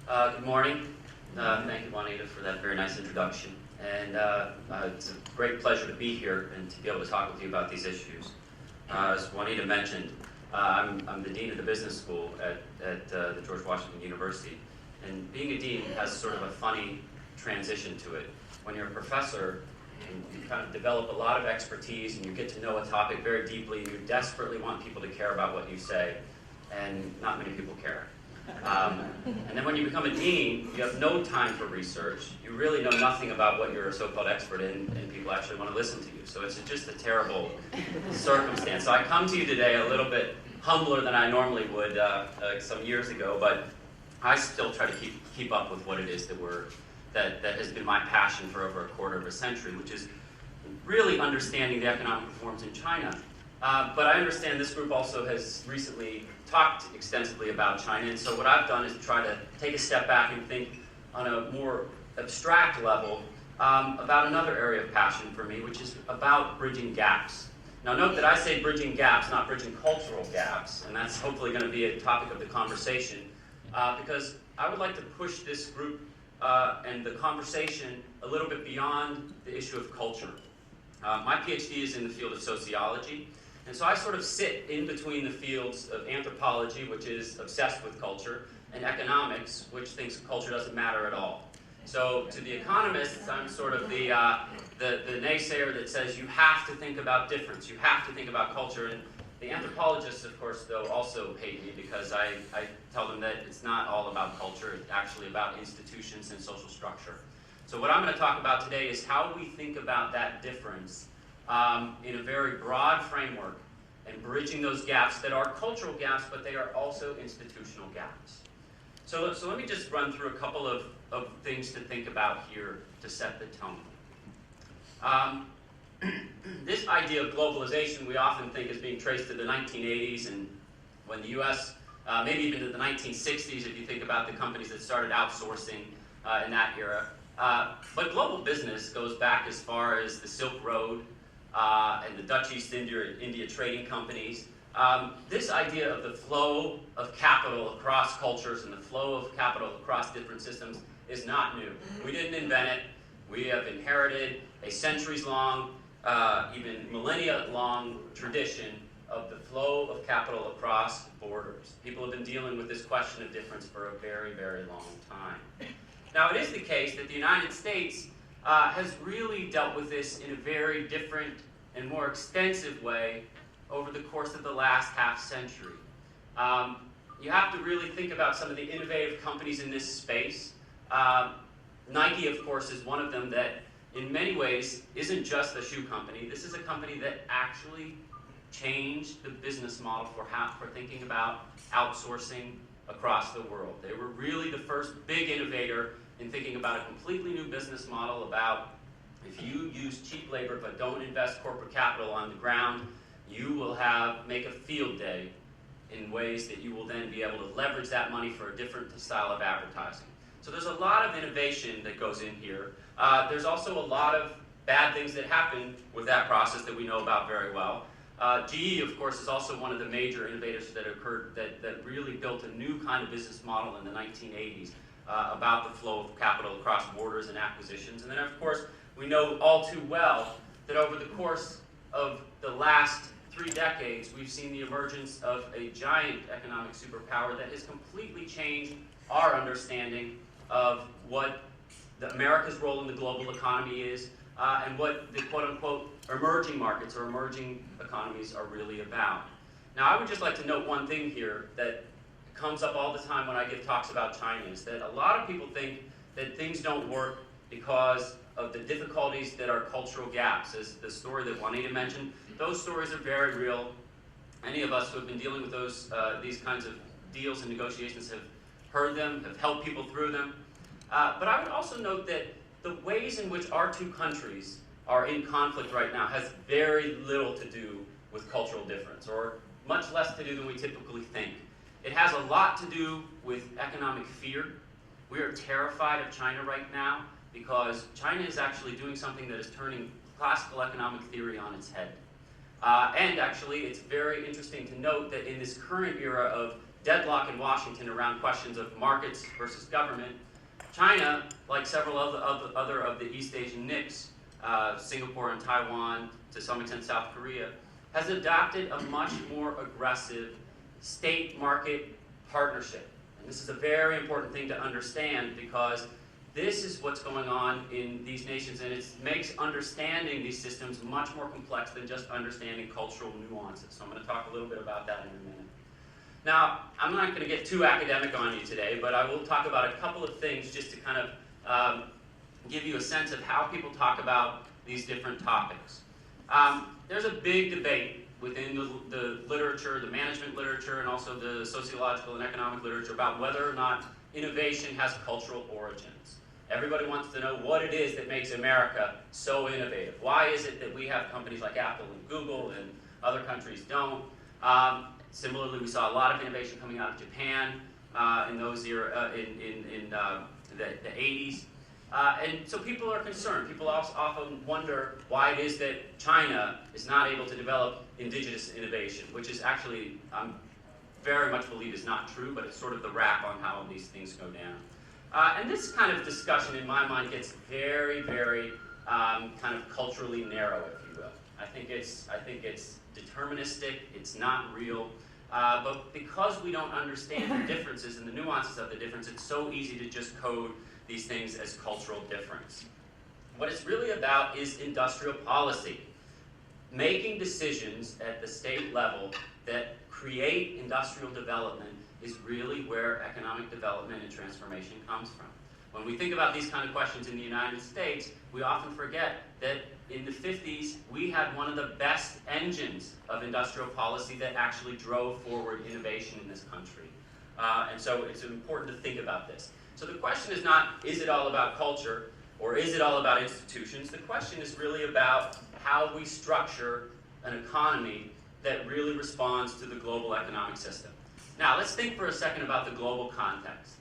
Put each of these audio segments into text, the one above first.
Good morning. Thank you, Juanita, for that very nice introduction. And it's a great pleasure to be here and to be able to talk with you about these issues. As Juanita mentioned, I'm the Dean of the Business School at the George Washington University. And being a dean has sort of a funny transition to it. When you're a professor, you kind of develop a lot of expertise and you get to know a topic very deeply and you desperately want people to care about what you say, and not many people care. And then when you become a dean, you have no time for research. You really know nothing about what you're a so-called expert in, and people actually want to listen to you. So it's just a terrible circumstance. So I come to you today a little bit humbler than I normally would some years ago, but I still try to keep up with what it is that has been my passion for over a quarter of a century, which is really understanding the economic reforms in China. But I understand this group also has recently talked extensively about China, and so what I've done is try to take a step back and think on a more abstract level about another area of passion for me, which is about bridging gaps. Now note that I say bridging gaps, not bridging cultural gaps, and that's hopefully going to be a topic of the conversation, because I would like to push this group and the conversation a little bit beyond the issue of culture. My PhD is in the field of sociology, and so I sort of sit in between the fields of anthropology, which is obsessed with culture, and economics, which thinks culture doesn't matter at all. So to the economists, I'm sort of the naysayer that says you have to think about difference, you have to think about culture. And the anthropologists, of course, though, also hate me because I tell them that it's not all about culture, it's actually about institutions and social structure. So what I'm going to talk about today is how we think about that difference in a very broad framework and bridging those gaps that are cultural gaps, but they are also institutional gaps. So let me just run through a couple of things to think about here to set the tone. This idea of globalization we often think is being traced to the 1980s and when the US, maybe even to the 1960s if you think about the companies that started outsourcing in that era. But global business goes back as far as the Silk Road and the Dutch East India trading companies. This idea of the flow of capital across cultures and the flow of capital across different systems is not new. We didn't invent it. We have inherited a centuries-long, even millennia-long tradition of the flow of capital across borders. People have been dealing with this question of difference for a very, very long time. Now, it is the case that the United States has really dealt with this in a very different and more extensive way over the course of the last half century. You have to really think about some of the innovative companies in this space. Nike, of course, is one of them that in many ways isn't just a shoe company. This is a company that actually changed the business model for thinking about outsourcing across the world. They were really the first big innovator in thinking about a completely new business model about if you use cheap labor but don't invest corporate capital on the ground, you will make a field day in ways that you will then be able to leverage that money for a different style of advertising. So there's a lot of innovation that goes in here. There's also a lot of bad things that happen with that process that we know about very well. GE, of course, is also one of the major innovators that occurred that really built a new kind of business model in the 1980s about the flow of capital across borders and acquisitions. And then, of course, we know all too well that over the course of the last 3 decades, we've seen the emergence of a giant economic superpower that has completely changed our understanding of what America's role in the global economy is and what the quote-unquote emerging markets or emerging economies are really about. Now, I would just like to note one thing here that comes up all the time when I give talks about China is that a lot of people think that things don't work because of the difficulties that are cultural gaps. As the story that Juanita mentioned, those stories are very real. Any of us who have been dealing with these kinds of deals and negotiations have heard them, have helped people through them. But I would also note that the ways in which our two countries are in conflict right now has very little to do with cultural difference, or much less to do than we typically think. It has a lot to do with economic fear. We are terrified of China right now because China is actually doing something that is turning classical economic theory on its head. And actually, it's very interesting to note that in this current era of deadlock in Washington around questions of markets versus government, China, like several other of the East Asian NICs, Singapore and Taiwan, to some extent South Korea, has adopted a much more aggressive state-market partnership. And this is a very important thing to understand, because this is what's going on in these nations, and it makes understanding these systems much more complex than just understanding cultural nuances. So I'm going to talk a little bit about that in a minute. Now, I'm not going to get too academic on you today, but I will talk about a couple of things just to kind of give you a sense of how people talk about these different topics. There's a big debate within the literature, the management literature, and also the sociological and economic literature about whether or not innovation has cultural origins. Everybody wants to know what it is that makes America so innovative. Why is it that we have companies like Apple and Google and other countries don't? Similarly, we saw a lot of innovation coming out of Japan in those in the 80s. And so people are concerned. People often wonder why it is that China is not able to develop indigenous innovation, which is actually, very much believe is not true, but it's sort of the wrap on how these things go down. And this kind of discussion, in my mind, gets very, very kind of culturally narrow, if you will. I think it's deterministic. It's not real. But because we don't understand the differences and the nuances of the difference, it's so easy to just code these things as cultural difference. What it's really about is industrial policy. Making decisions at the state level that create industrial development is really where economic development and transformation comes from. When we think about these kind of questions in the United States, we often forget that in the 50s, we had one of the best engines of industrial policy that actually drove forward innovation in this country. And so it's important to think about this. So the question is not, is it all about culture, or is it all about institutions? The question is really about how we structure an economy that really responds to the global economic system. Now, let's think for a second about the global context.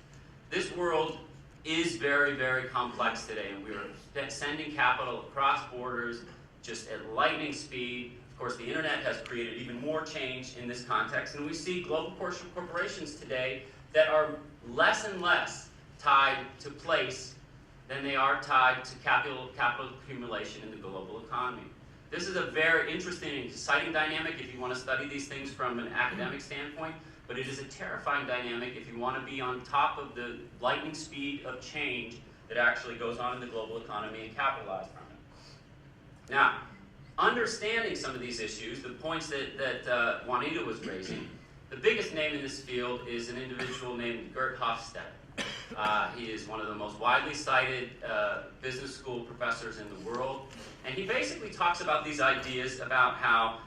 This world is very, very complex today, and we are sending capital across borders just at lightning speed. Of course, the internet has created even more change in this context, and we see global corporations today that are less and less tied to place than they are tied to capital accumulation in the global economy. This is a very interesting and exciting dynamic if you want to study these things from an academic standpoint, but it is a terrifying dynamic if you want to be on top of the lightning speed of change that actually goes on in the global economy and capitalize from it. Now, understanding some of these issues, the points that Juanita was raising, the biggest name in this field is an individual named Gert Hofstede. He is one of the most widely cited business school professors in the world, and he basically talks about these ideas about how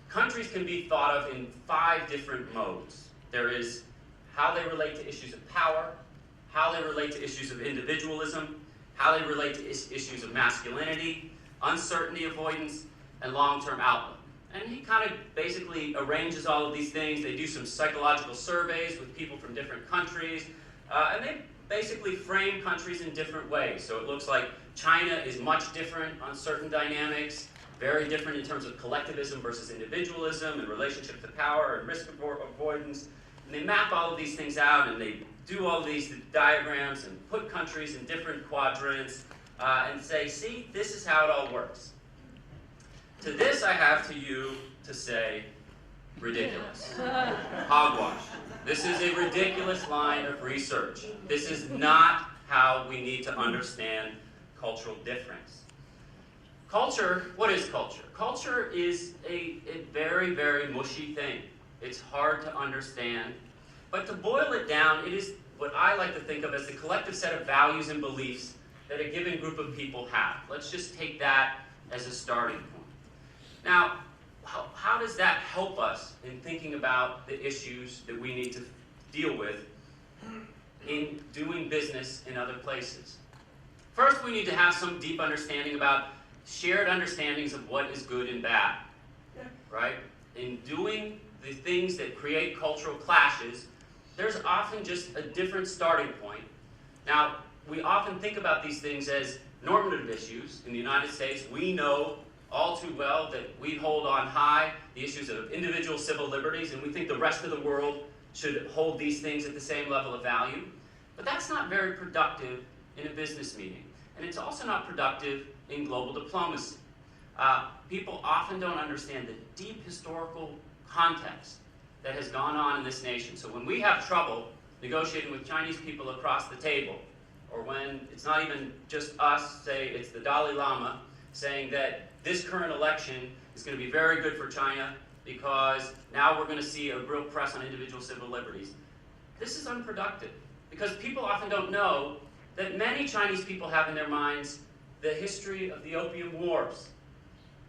countries can be thought of in 5 different modes. There is how they relate to issues of power, how they relate to issues of individualism, how they relate to issues of masculinity, uncertainty avoidance, and long-term outlook. And he kind of basically arranges all of these things. They do some psychological surveys with people from different countries, and they basically frame countries in different ways. So it looks like China is much different on certain dynamics, very different in terms of collectivism versus individualism and relationship to power and risk avoidance. And they map all of these things out, and they do all of these diagrams and put countries in different quadrants and say, see, this is how it all works. To this I have to you to say, ridiculous. Hogwash. This is a ridiculous line of research. This is not how we need to understand cultural difference. Culture, what is culture? Culture is a very, very mushy thing. It's hard to understand. But to boil it down, it is what I like to think of as the collective set of values and beliefs that a given group of people have. Let's just take that as a starting point. Now, how does that help us in thinking about the issues that we need to deal with in doing business in other places? First, we need to have some deep understanding about shared understandings of what is good and bad, right? In doing the things that create cultural clashes, there's often just a different starting point. Now, we often think about these things as normative issues. In the United States, we know all too well that we hold on high the issues of individual civil liberties, and we think the rest of the world should hold these things at the same level of value. But that's not very productive in a business meeting. And it's also not productive in global diplomacy. People often don't understand the deep historical context that has gone on in this nation. So when we have trouble negotiating with Chinese people across the table, or when it's not even just us, say it's the Dalai Lama, saying that this current election is going to be very good for China because now we're going to see a real press on individual civil liberties. This is unproductive because people often don't know that many Chinese people have in their minds the history of the Opium Wars,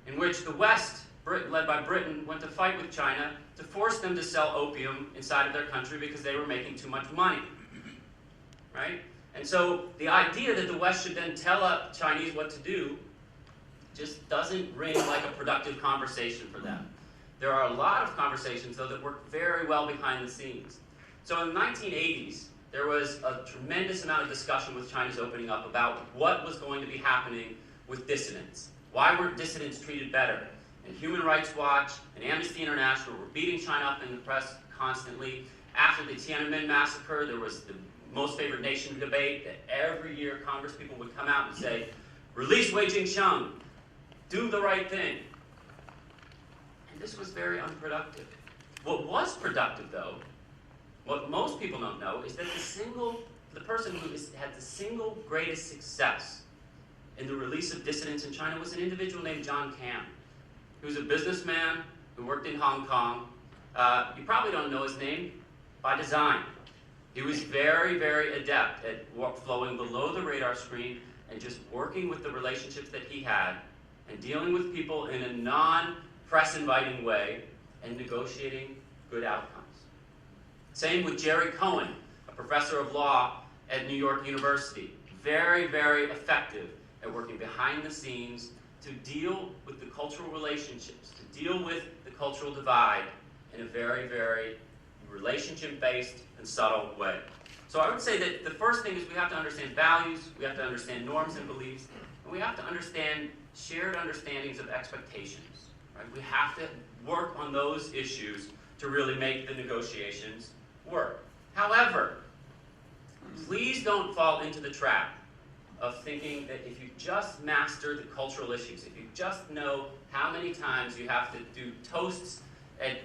in which the West, led by Britain, went to fight with China to force them to sell opium inside of their country because they were making too much money, right? And so the idea that the West should then tell Chinese what to do just doesn't ring like a productive conversation for them. There are a lot of conversations, though, that work very well behind the scenes. So in the 1980s, there was a tremendous amount of discussion with China's opening up about what was going to be happening with dissidents. Why were dissidents treated better? And Human Rights Watch and Amnesty International were beating China up in the press constantly. After the Tiananmen massacre, there was the most favored nation debate that every year Congress people would come out and say, release Wei Jingsheng, do the right thing. And this was very unproductive. What was productive, though, what most people don't know, is that the person who had the single greatest success in the release of dissidents in China was an individual named John Cam. He was a businessman who worked in Hong Kong. You probably don't know his name by design. He was very, very adept at flowing below the radar screen and just working with the relationships that he had and dealing with people in a non-press inviting way and negotiating good outcomes. Same with Jerry Cohen, a professor of law at New York University. Very, very effective at working behind the scenes to deal with the cultural relationships, to deal with the cultural divide in a very, very relationship-based and subtle way. So I would say that the first thing is we have to understand values, we have to understand norms and beliefs, and we have to understand shared understandings of expectations. Right? We have to work on those issues to really make the negotiations work. However, please don't fall into the trap of thinking that if you just master the cultural issues, if you just know how many times you have to do toasts at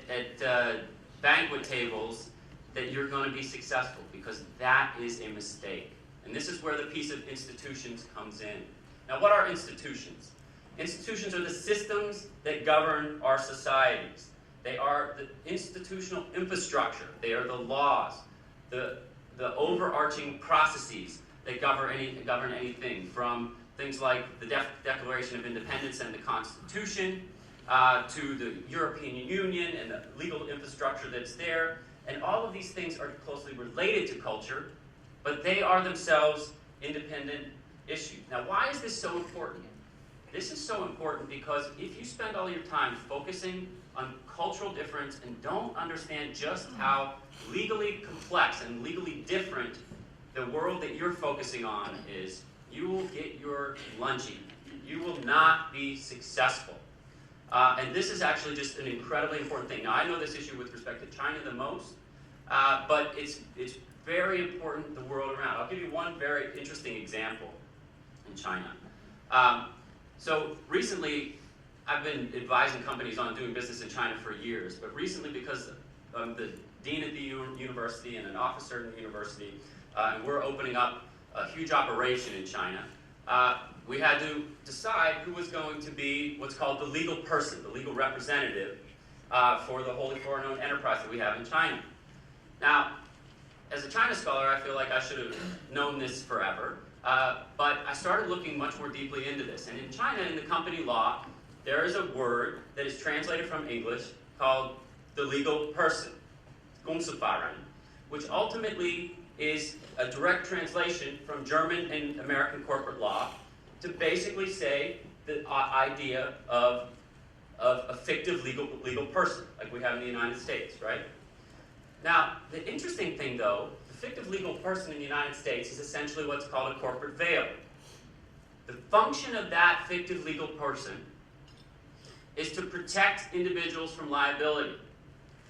banquet tables, that you're going to be successful, because that is a mistake. And this is where the piece of institutions comes in. Now, what are institutions? Institutions are the systems that govern our societies. They are the institutional infrastructure. They are the laws, the overarching processes that govern anything, from things like the Declaration of Independence and the Constitution, to the European Union and the legal infrastructure that's there. And all of these things are closely related to culture, but they are themselves independent issues. Now, why is this so important? This is so important because if you spend all your time focusing on cultural difference and don't understand just how legally complex and legally different the world that you're focusing on is, you will get your lunch eaten. You will not be successful. And this is actually just an incredibly important thing. Now, I know this issue with respect to China the most, but it's very important the world around. I'll give you one very interesting example in China. So recently, I've been advising companies on doing business in China for years, but recently, because I'm the dean at the university and an officer in the university, and we're opening up a huge operation in China, we had to decide who was going to be what's called the legal person, the legal representative for the wholly foreign-owned enterprise that we have in China. Now, as a China scholar, I feel like I should have known this forever, but I started looking much more deeply into this. And in China, in the company law, there is a word that is translated from English called the legal person, 公司法人, which ultimately is a direct translation from German and American corporate law to basically say the idea of a fictive legal person, like we have in the United States, right? Now, the interesting thing, though, the fictive legal person in the United States is essentially what's called a corporate veil. The function of that fictive legal person is to protect individuals from liability.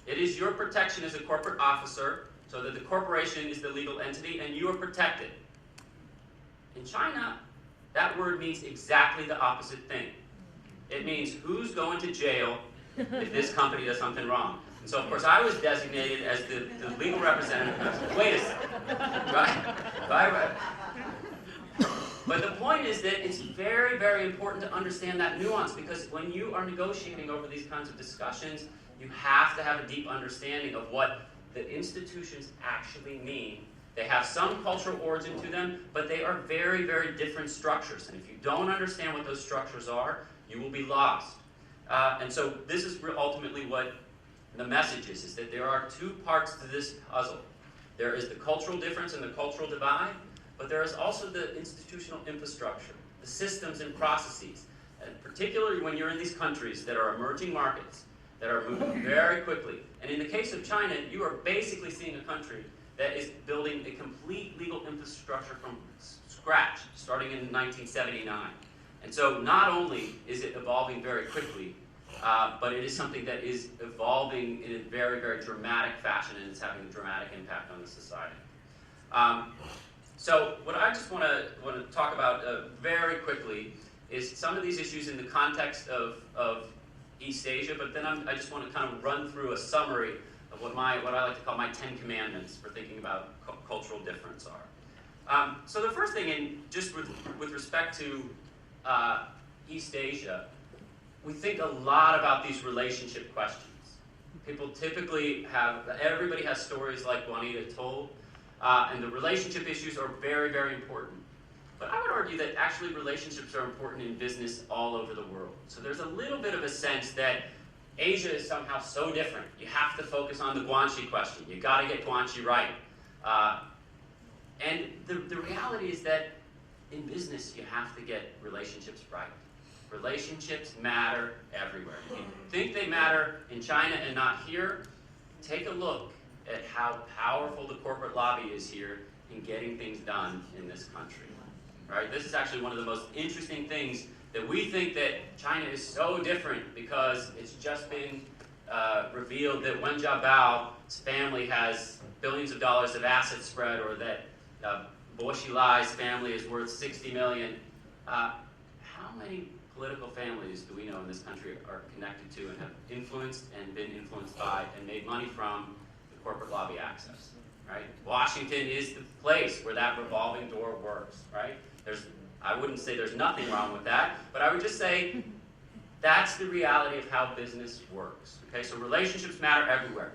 It is your protection as a corporate officer, so that the corporation is the legal entity and you are protected. In China, that word means exactly the opposite thing. It means who's going to jail if this company does something wrong. And so, of course, I was designated as the legal representative. Wait a second. Right? But the point is that it's very, very important to understand that nuance, because when you are negotiating over these kinds of discussions, you have to have a deep understanding of what the institutions actually mean. They have some cultural origin to them, but they are very, very different structures. And if you don't understand what those structures are, you will be lost. And so this is ultimately what the message is that there are two parts to this puzzle. There is the cultural difference and the cultural divide, but there is also the institutional infrastructure, the systems and processes. And particularly when you're in these countries that are emerging markets, that are moving very quickly. And in the case of China, you are basically seeing a country that is building a complete legal infrastructure from scratch, starting in 1979. And so not only is it evolving very quickly, but it is something that is evolving in a very, very dramatic fashion, and it's having a dramatic impact on the society. So what I just want to talk about very quickly is some of these issues in the context of East Asia, but then I just want to kind of run through a summary of what I like to call my 10 commandments for thinking about cultural difference are. So the first thing, just with respect to East Asia, we think a lot about these relationship questions. People typically everybody has stories like Juanita told, and the relationship issues are very, very important. But I would argue that actually relationships are important in business all over the world. So there's a little bit of a sense that Asia is somehow so different. You have to focus on the Guanxi question. You got to get Guanxi right. And the reality is that in business, you have to get relationships right. Relationships matter everywhere. If you think they matter in China and not here, take a look at how powerful the corporate lobby is here in getting things done in this country. Right? This is actually one of the most interesting things, that we think that China is so different because it's just been revealed that Wen Jiabao's family has billions of dollars of assets spread, or that Bo Xilai's family is worth 60 million. How many political families do we know in this country are connected to and have influenced and been influenced by and made money from the corporate lobby access? Right? Washington is the place where that revolving door works. Right? I wouldn't say there's nothing wrong with that, but I would just say that's the reality of how business works. Okay, so relationships matter everywhere.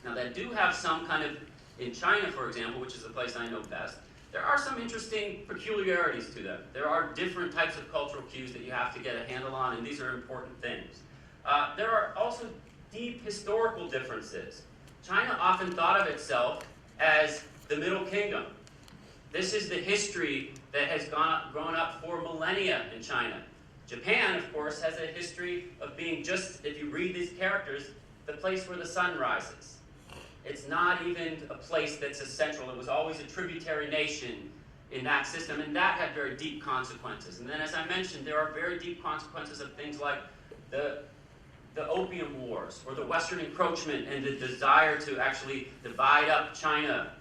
Now, they do have some kind of, in China, for example, which is the place I know best, there are some interesting peculiarities to them. There are different types of cultural cues that you have to get a handle on, and these are important things. There are also deep historical differences. China often thought of itself as the Middle Kingdom. This is the history that has grown up for millennia in China. Japan, of course, has a history of being just, if you read these characters, the place where the sun rises. It's not even a place that's essential. It was always a tributary nation in that system, and that had very deep consequences. And then, as I mentioned, there are very deep consequences of things like the Opium Wars, or the Western encroachment and the desire to actually divide up China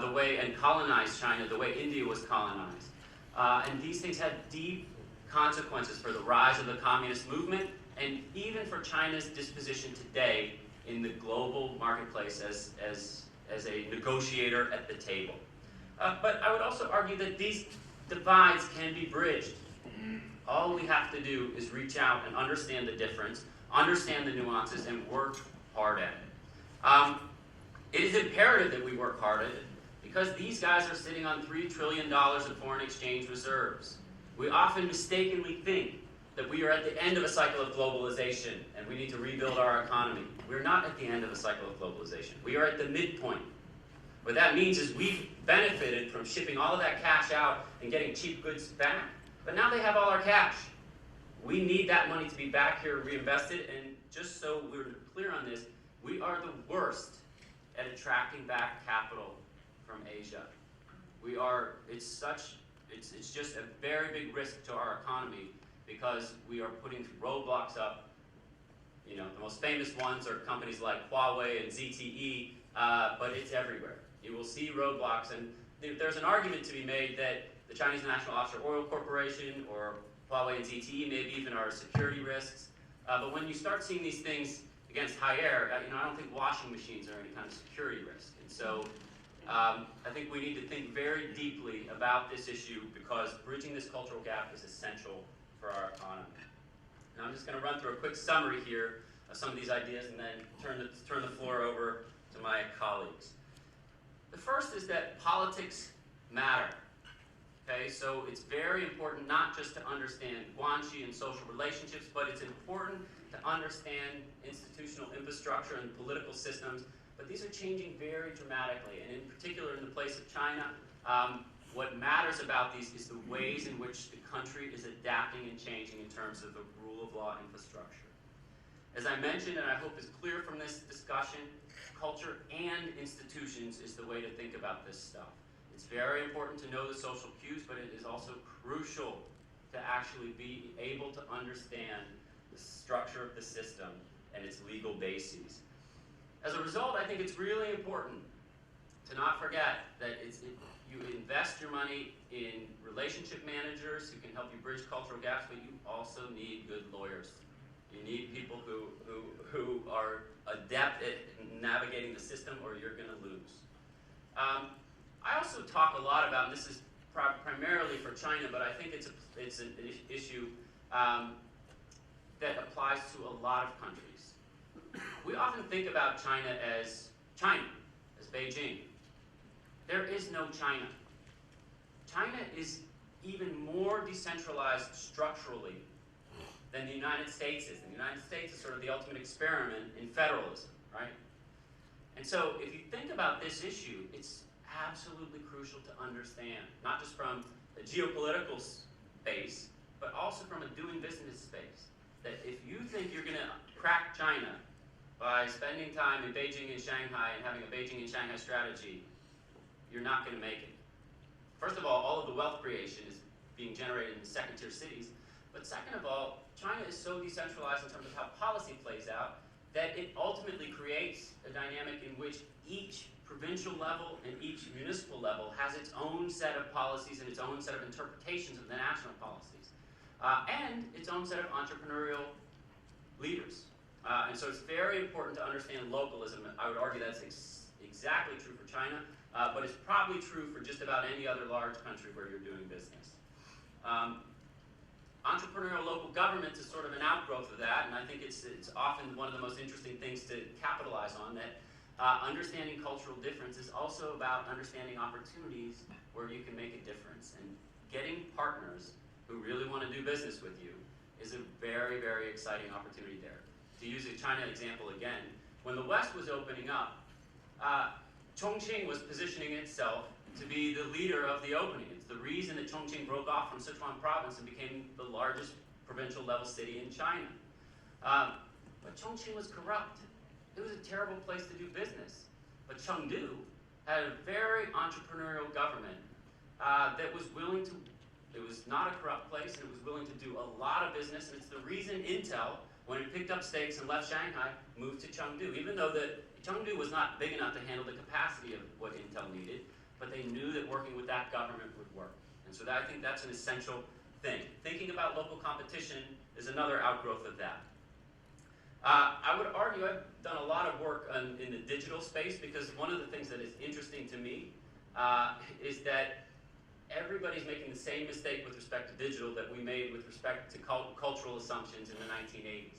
the way, and colonize China the way India was colonized. And these things had deep consequences for the rise of the communist movement, and even for China's disposition today in the global marketplace as a negotiator at the table. But I would also argue that these divides can be bridged. All we have to do is reach out and understand the difference, understand the nuances, and work hard at it. It is imperative that we work hard at it, because these guys are sitting on $3 trillion of foreign exchange reserves. We often mistakenly think that we are at the end of a cycle of globalization and we need to rebuild our economy. We're not at the end of a cycle of globalization. We are at the midpoint. What that means is we've benefited from shipping all of that cash out and getting cheap goods back, but now they have all our cash. We need that money to be back here reinvested, and just so we're clear on this, we are the worst at attracting back capital from Asia. It's just a very big risk to our economy, because we are putting roadblocks up You know, the most famous ones are companies like Huawei and ZTE, but it's everywhere. You will see roadblocks, and there's an argument to be made that the Chinese National Offshore Oil Corporation or Huawei and ZTE maybe even are security risks. But when you start seeing these things against Haier, I don't think washing machines are any kind of security risk. And so I think we need to think very deeply about this issue because bridging this cultural gap is essential for our economy. Now I'm just going to run through a quick summary here of some of these ideas and then turn the floor over to my colleagues. The first is that politics matter. Okay, so it's very important not just to understand guanxi and social relationships, but it's important to understand institutional infrastructure and political systems. But these are changing very dramatically, and in particular in the place of China, what matters about these is the ways in which the country is adapting and changing in terms of the rule of law infrastructure. As I mentioned, and I hope is clear from this discussion, culture and institutions is the way to think about this stuff. It's very important to know the social cues, but it is also crucial to actually be able to understand the structure of the system and its legal bases. As a result, I think it's really important to not forget that you invest your money in relationship managers who can help you bridge cultural gaps, but you also need good lawyers. You need people who are adept at navigating the system, or you're going to lose. I also talk a lot about, and this is primarily for China, but I think it's an issue that applies to a lot of countries. We often think about China, as Beijing. There is no China. China is even more decentralized structurally than the United States is. And the United States is sort of the ultimate experiment in federalism, right? And so if you think about this issue, it's absolutely crucial to understand, not just from a geopolitical space, but also from a doing business space, that if you think you're going to crack China by spending time in Beijing and Shanghai and having a Beijing and Shanghai strategy, you're not going to make it. First of all of the wealth creation is being generated in second-tier cities, but second of all, China is so decentralized in terms of how policy plays out that it ultimately creates a dynamic in which each provincial level and each municipal level has its own set of policies and its own set of interpretations of the national policies, and its own set of entrepreneurial leaders. And so it's very important to understand localism. I would argue that's exactly true for China, but it's probably true for just about any other large country where you're doing business. Entrepreneurial local governments is sort of an outgrowth of that, and I think it's often one of the most interesting things to capitalize on, that understanding cultural difference is also about understanding opportunities where you can make a difference. And getting partners who really want to do business with you is a very, very exciting opportunity there. To use a China example again, when the West was opening up, Chongqing was positioning itself to be the leader of the opening. It's the reason that Chongqing broke off from Sichuan province and became the largest provincial level city in China. But Chongqing was corrupt. It was a terrible place to do business. But Chengdu had a very entrepreneurial government that was willing to, it was not a corrupt place, and it was willing to do a lot of business, and it's the reason Intel, when it picked up stakes and left Shanghai, moved to Chengdu, even though Chengdu was not big enough to handle the capacity of what Intel needed, but they knew that working with that government would work. And so I think that's an essential thing. Thinking about local competition is another outgrowth of that. I would argue I've done a lot of work in the digital space, because one of the things that is interesting to me is that everybody's making the same mistake with respect to digital that we made with respect to cultural assumptions in the 1980s.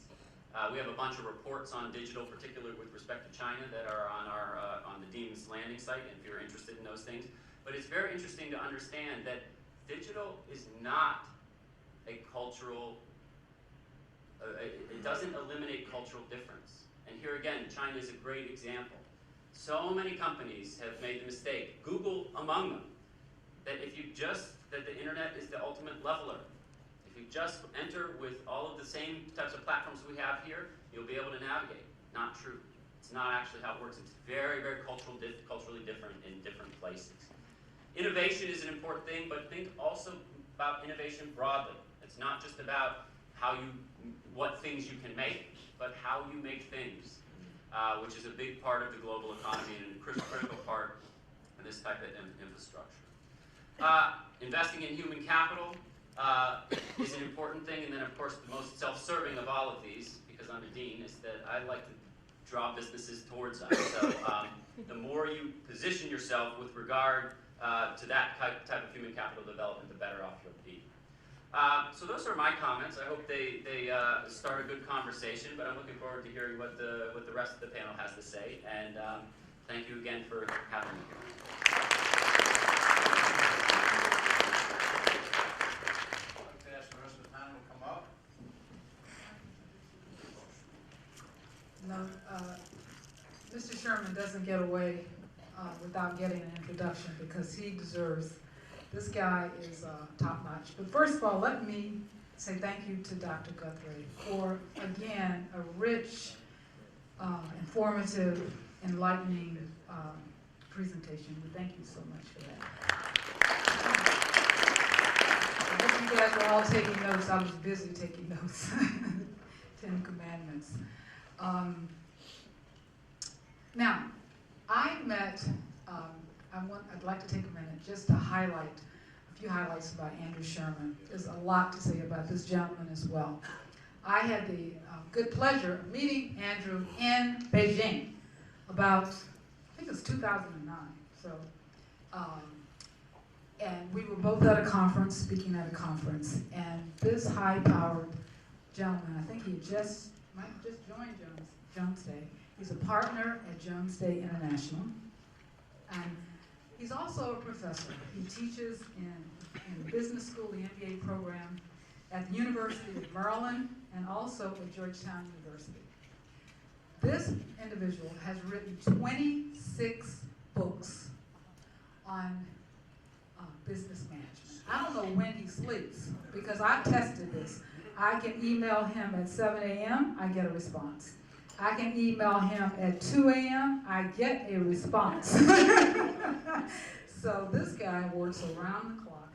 We have a bunch of reports on digital, particularly with respect to China, that are on the Dean's Landing site, if you're interested in those things. But it's very interesting to understand that digital is not a cultural, it doesn't eliminate cultural difference. And here again, China is a great example. So many companies have made the mistake, Google among them, that that the internet is the ultimate leveler. If you just enter with all of the same types of platforms we have here, you'll be able to navigate. Not true. It's not actually how it works. It's very, very culturally different in different places. Innovation is an important thing, but think also about innovation broadly. It's not just about how you what things you can make, but how you make things, which is a big part of the global economy and a critical part of this type of infrastructure. Investing in human capital is an important thing, and then of course the most self-serving of all of these, because I'm a dean, is that I like to draw businesses towards us. So the more you position yourself with regard to that type of human capital development, the better off you'll be. So those are my comments. I hope they start a good conversation, but I'm looking forward to hearing what the rest of the panel has to say. And thank you again for having me here. The rest of the panel will come up. No, Mr. Sherman doesn't get away without getting an introduction because he deserves. This guy is top-notch. But first of all, let me say thank you to Dr. Guthrie for, again, a rich, informative, enlightening presentation. We thank you so much for that. I hope you guys were all taking notes. I was busy taking notes. 10 Commandments. Now, I met, I'd like to take a minute just to highlight a few highlights about Andrew Sherman. There's a lot to say about this gentleman as well. I had the good pleasure of meeting Andrew in Beijing about, I think it was 2009. So, and we were both at a conference, speaking at a conference, and this high-powered gentleman, I think he might have just joined Jones Day. He's a partner at Jones Day International, and he's also a professor. He teaches in business school, the MBA program, at the University of Maryland, and also at Georgetown University. This individual has written 26 books on business management. I don't know when he sleeps, because I've tested this. I can email him at 7 a.m., I get a response. I can email him at 2 a.m., I get a response. So this guy works around the clock,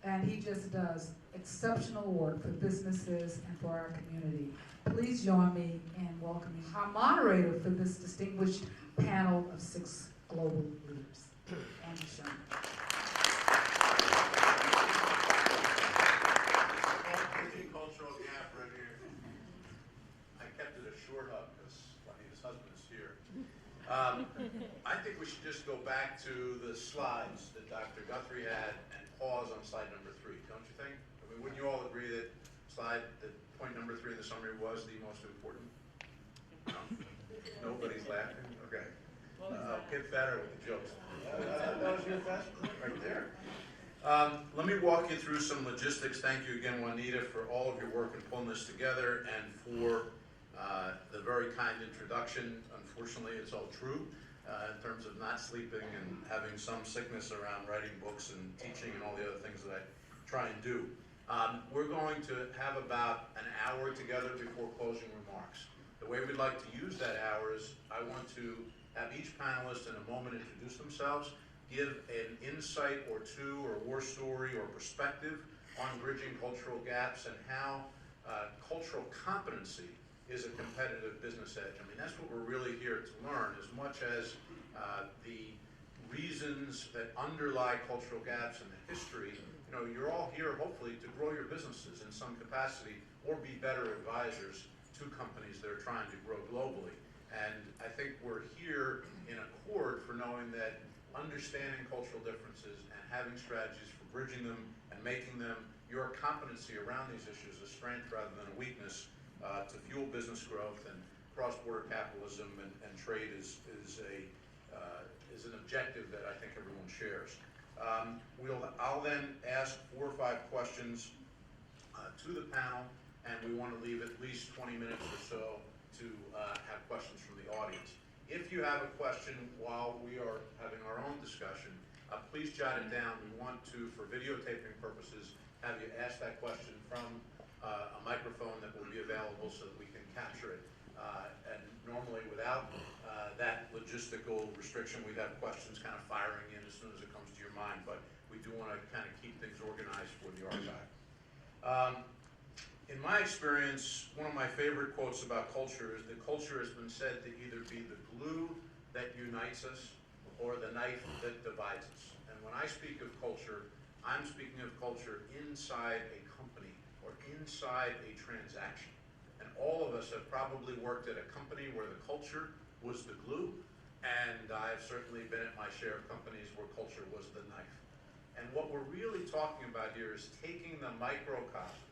and he just does exceptional work for businesses and for our community. Please join me in welcoming our moderator for this distinguished panel of 6 global leaders, Andrew Sherman. Cultural gap right here. I kept it a short hug because Juanita's husband is here. I think we should just go back to the slides that Dr. Guthrie had and pause on slide number 3, don't you think? I mean, wouldn't you all agree that point number 3 in the summary was the most important? No? Nobody's laughing? Okay. Get better with the jokes. That was your best right there. Let me walk you through some logistics. Thank you again, Juanita, for all of your work in pulling this together and for the very kind introduction. Unfortunately, it's all true in terms of not sleeping and having some sickness around writing books and teaching and all the other things that I try and do. We're going to have about an hour together before closing remarks. The way we'd like to use that hour is I want to have each panelist in a moment introduce themselves, give an insight or two or war story or perspective on bridging cultural gaps and how cultural competency is a competitive business edge. I mean, that's what we're really here to learn, as much as the reasons that underlie cultural gaps in the history. You know, you're all here hopefully to grow your businesses in some capacity or be better advisors to companies that are trying to grow globally. And I think we're here in accord for knowing that understanding cultural differences and having strategies for bridging them and making them your competency around these issues a strength rather than a weakness to fuel business growth and cross-border capitalism and trade is an objective that I think everyone shares. I'll then ask 4 or 5 questions to the panel, and we want to leave at least 20 minutes or so to have questions from the audience. If you have a question while we are having our own discussion, please jot it down. We want to, for videotaping purposes, have you ask that question from a microphone that will be available so that we can capture it. And normally without that logistical restriction, we'd have questions kind of firing in as soon as it comes to your mind, but we do want to kind of keep things organized for the archive. In my experience, one of my favorite quotes about culture is that culture has been said to either be the glue that unites us or the knife that divides us. And when I speak of culture, I'm speaking of culture inside a company or inside a transaction. And all of us have probably worked at a company where the culture was the glue, and I've certainly been at my share of companies where culture was the knife. And what we're really talking about here is taking the microcosm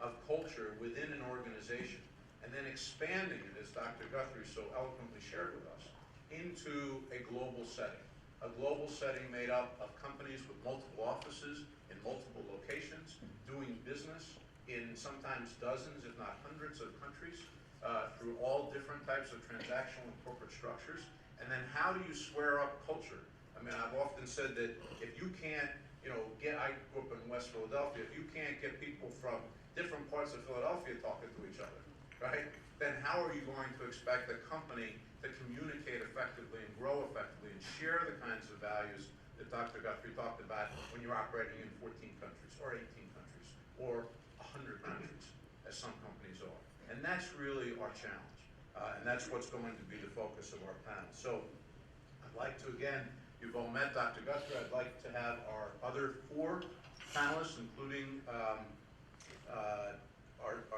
of culture within an organization and then expanding it, as Dr. Guthrie so eloquently shared with us, into a global setting. A global setting made up of companies with multiple offices in multiple locations, doing business in sometimes dozens, if not hundreds of countries, through all different types of transactional and corporate structures. And then how do you square up culture? I mean, I've often said that if you can't, I grew up in West Philadelphia, if you can't get people from different parts of Philadelphia talking to each other, right? Then how are you going to expect a company to communicate effectively and grow effectively and share the kinds of values that Dr. Guthrie talked about when you're operating in 14 countries or 18 countries or 100 countries, as some companies are? And that's really our challenge. And that's what's going to be the focus of our panel. So I'd like to, again, you've all met Dr. Guthrie. I'd like to have our other 4 panelists, including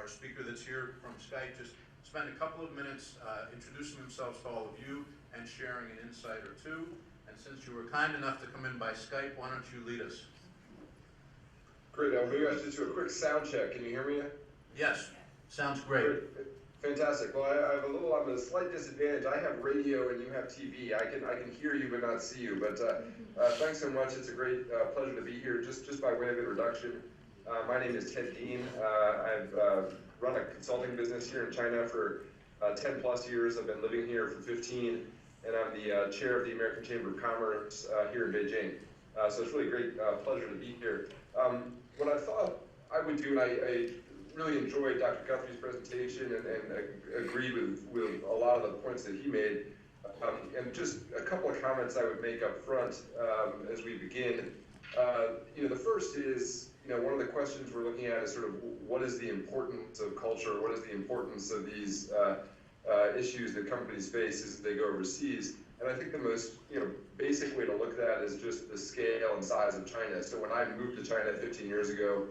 our speaker that's here from Skype, just spend a couple of minutes introducing themselves to all of you and sharing an insight or two. And since you were kind enough to come in by Skype, why don't you lead us? Great. Maybe I should just do a quick sound check. Can you hear me? Yes. Sounds great. Fantastic. Well, I'm at a slight disadvantage. I have radio and you have TV. I can hear you but not see you. But thanks so much. It's a great pleasure to be here. Just by way of introduction, my name is Ted Dean. I've run a consulting business here in China for 10 plus years. I've been living here for 15, and I'm the chair of the American Chamber of Commerce here in Beijing. So it's really a great pleasure to be here. What I thought I would do, and I really enjoyed Dr. Guthrie's presentation and agreed with a lot of the points that he made. And just a couple of comments I would make up front as we begin. The first is, one of the questions we're looking at is sort of what is the importance of culture? What is the importance of these issues that companies face as they go overseas? And I think the most, basic way to look at that is just the scale and size of China. So when I moved to China 15 years ago,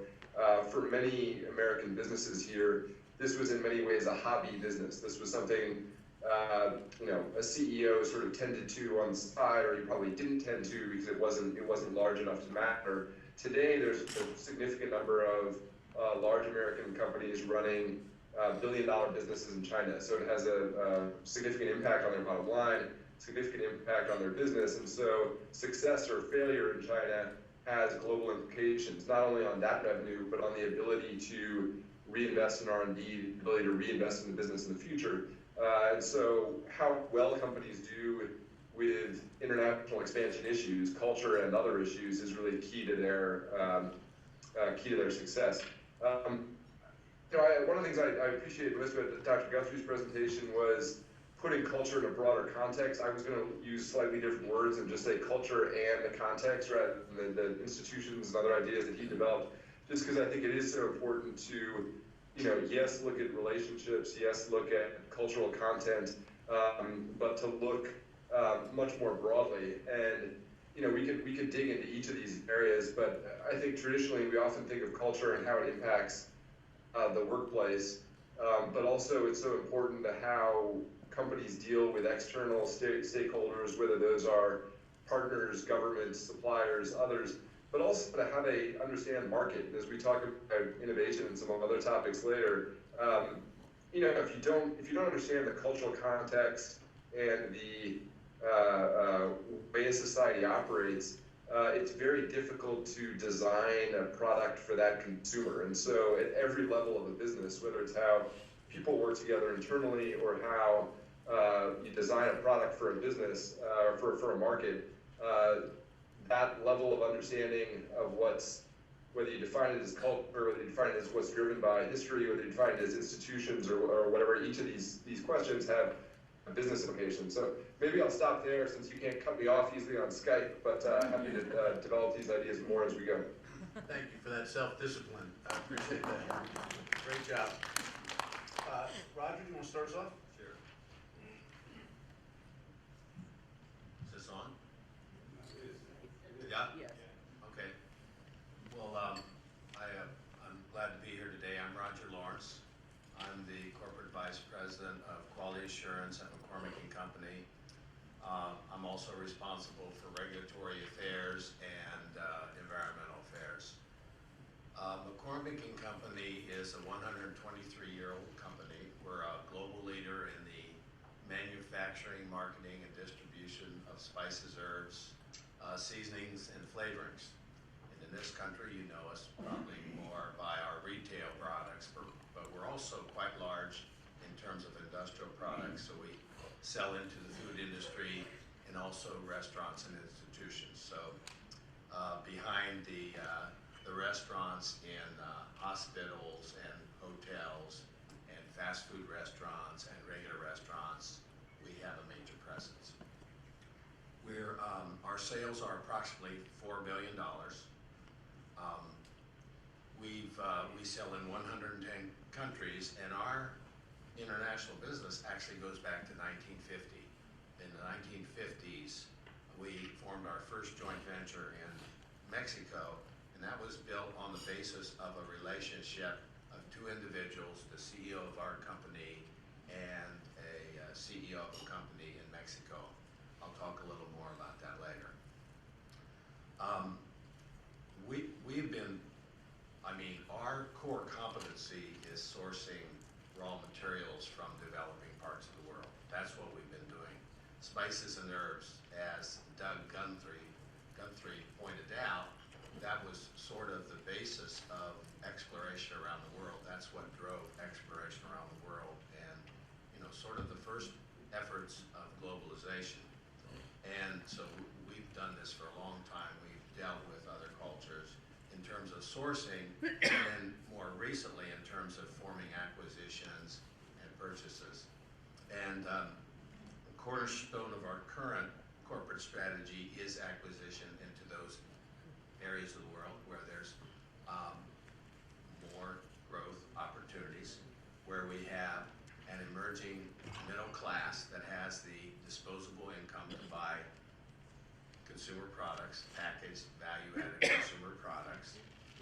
for many American businesses here, this was in many ways a hobby business. This was something, a CEO sort of tended to on the side, or he probably didn't tend to because it wasn't large enough to matter. Today, there's a significant number of large American companies running billion-dollar businesses in China. So it has a significant impact on their bottom line, significant impact on their business, and so success or failure in China has global implications, not only on that revenue, but on the ability to reinvest in R&D, the ability to reinvest in the business in the future. And so how well companies do with international expansion issues, culture and other issues is really key to their success. One of the things I appreciated most about Dr. Guthrie's presentation was putting culture in a broader context. I was going to use slightly different words and just say culture and the context rather than the institutions and other ideas that he developed, just because I think it is so important to, yes, look at relationships, yes, look at cultural content, but to look much more broadly. And, we could dig into each of these areas, but I think traditionally we often think of culture and how it impacts the workplace, but also it's so important to how companies deal with external stakeholders, whether those are partners, governments, suppliers, others, but also to how they understand market. As we talk about innovation and some other topics later, if you don't understand the cultural context and the way a society operates, it's very difficult to design a product for that consumer. And so at every level of a business, whether it's how people work together internally or how you design a product for a business or for a market, that level of understanding of whether you define it as culture, whether you define it as what's driven by history, whether you define it as institutions or whatever, each of these questions have business implications. So maybe I'll stop there since you can't cut me off easily on Skype, but happy to develop these ideas more as we go. Thank you for that self-discipline. I appreciate that. Great job. Roger, do you want to start us off? Sure. Is this on? Yeah? Yes. Okay. Well, I'm glad to be here today. I'm Roger Lawrence. I'm the Corporate Vice President of Quality Assurance at McCormick & Company. I'm also responsible for regulatory affairs and environmental affairs. McCormick & Company is a 123-year-old company. We're a global leader in the manufacturing, marketing, and distribution of spices, herbs, seasonings, and flavorings. And in this country, you know us probably more by our retail products, but we're also quite large in terms of industrial products. So we sell into the food industry and also restaurants and institutions. So behind the restaurants in hospitals and hotels and fast food restaurants and regular restaurants, we have a major presence. Our sales are approximately $4 billion. We sell in 110 countries, and our international business actually goes back to 1950. In the 1950s, we formed our first joint venture in Mexico, and that was built on the basis of a relationship of two individuals, the CEO of our company and a CEO of a company in Mexico. I'll talk a little more about that later. Our core competency is sourcing raw materials from developing parts of the world. That's what we've been doing. Spices and herbs, as Doug Guthrie pointed out, that was sort of the basis of exploration around the world. That's what drove exploration around the world, and sort of the first efforts of globalization. And so we've done this for a long time. We've dealt with other cultures in terms of sourcing, and more recently in terms of forming acquisitions and purchases. And the cornerstone of our current corporate strategy is acquisition into those areas of the world where there's more growth opportunities, where we have an emerging middle class that has the disposable income to buy consumer products, packaged, value-added consumer products,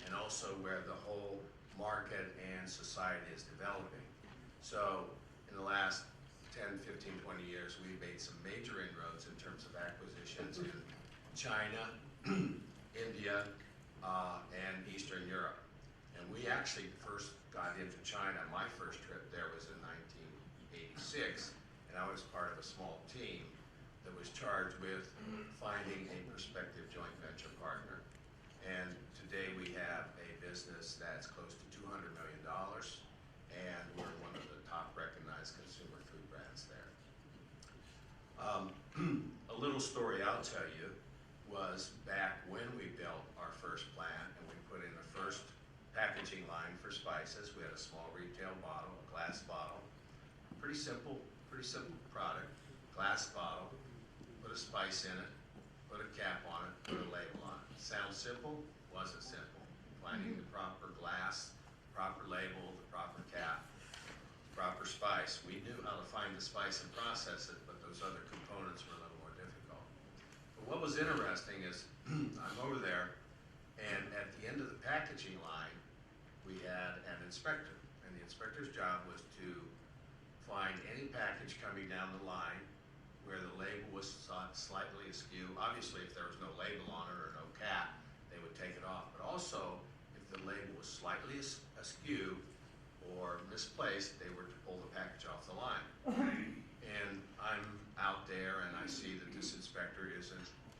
and also where the whole market and society is developing. So in the last 10, 15, 20 years, we've made some major inroads in terms of acquisitions in China, India, and Eastern Europe. And we actually first got into China. My first trip there was in 1986, and I was part of a small team that was charged with finding a prospective joint venture partner. And today we have a business that's close to $200 million, and we're one of the top recognized consumer food brands there. A little story I'll tell you was back when we built our first plant and we put in the first packaging line for spices. We had a small retail bottle, a glass bottle, pretty simple product, glass bottle, put a spice in it, put a cap on it, put a label on it. Sounds simple? Wasn't simple. Finding the proper glass, proper label, the proper cap, proper spice. We knew how to find the spice and process it, but those other components were a little more difficult. But what was interesting is I'm over there, and at the end of the packaging line, we had an inspector, and the inspector's job was to find any package coming down the line where the label was slightly askew. Obviously, if there was no label on it or no cap, they would take it off. But also, if the label was slightly askew or misplaced, they were to pull the package off the line. And I'm out there, and I see that this inspector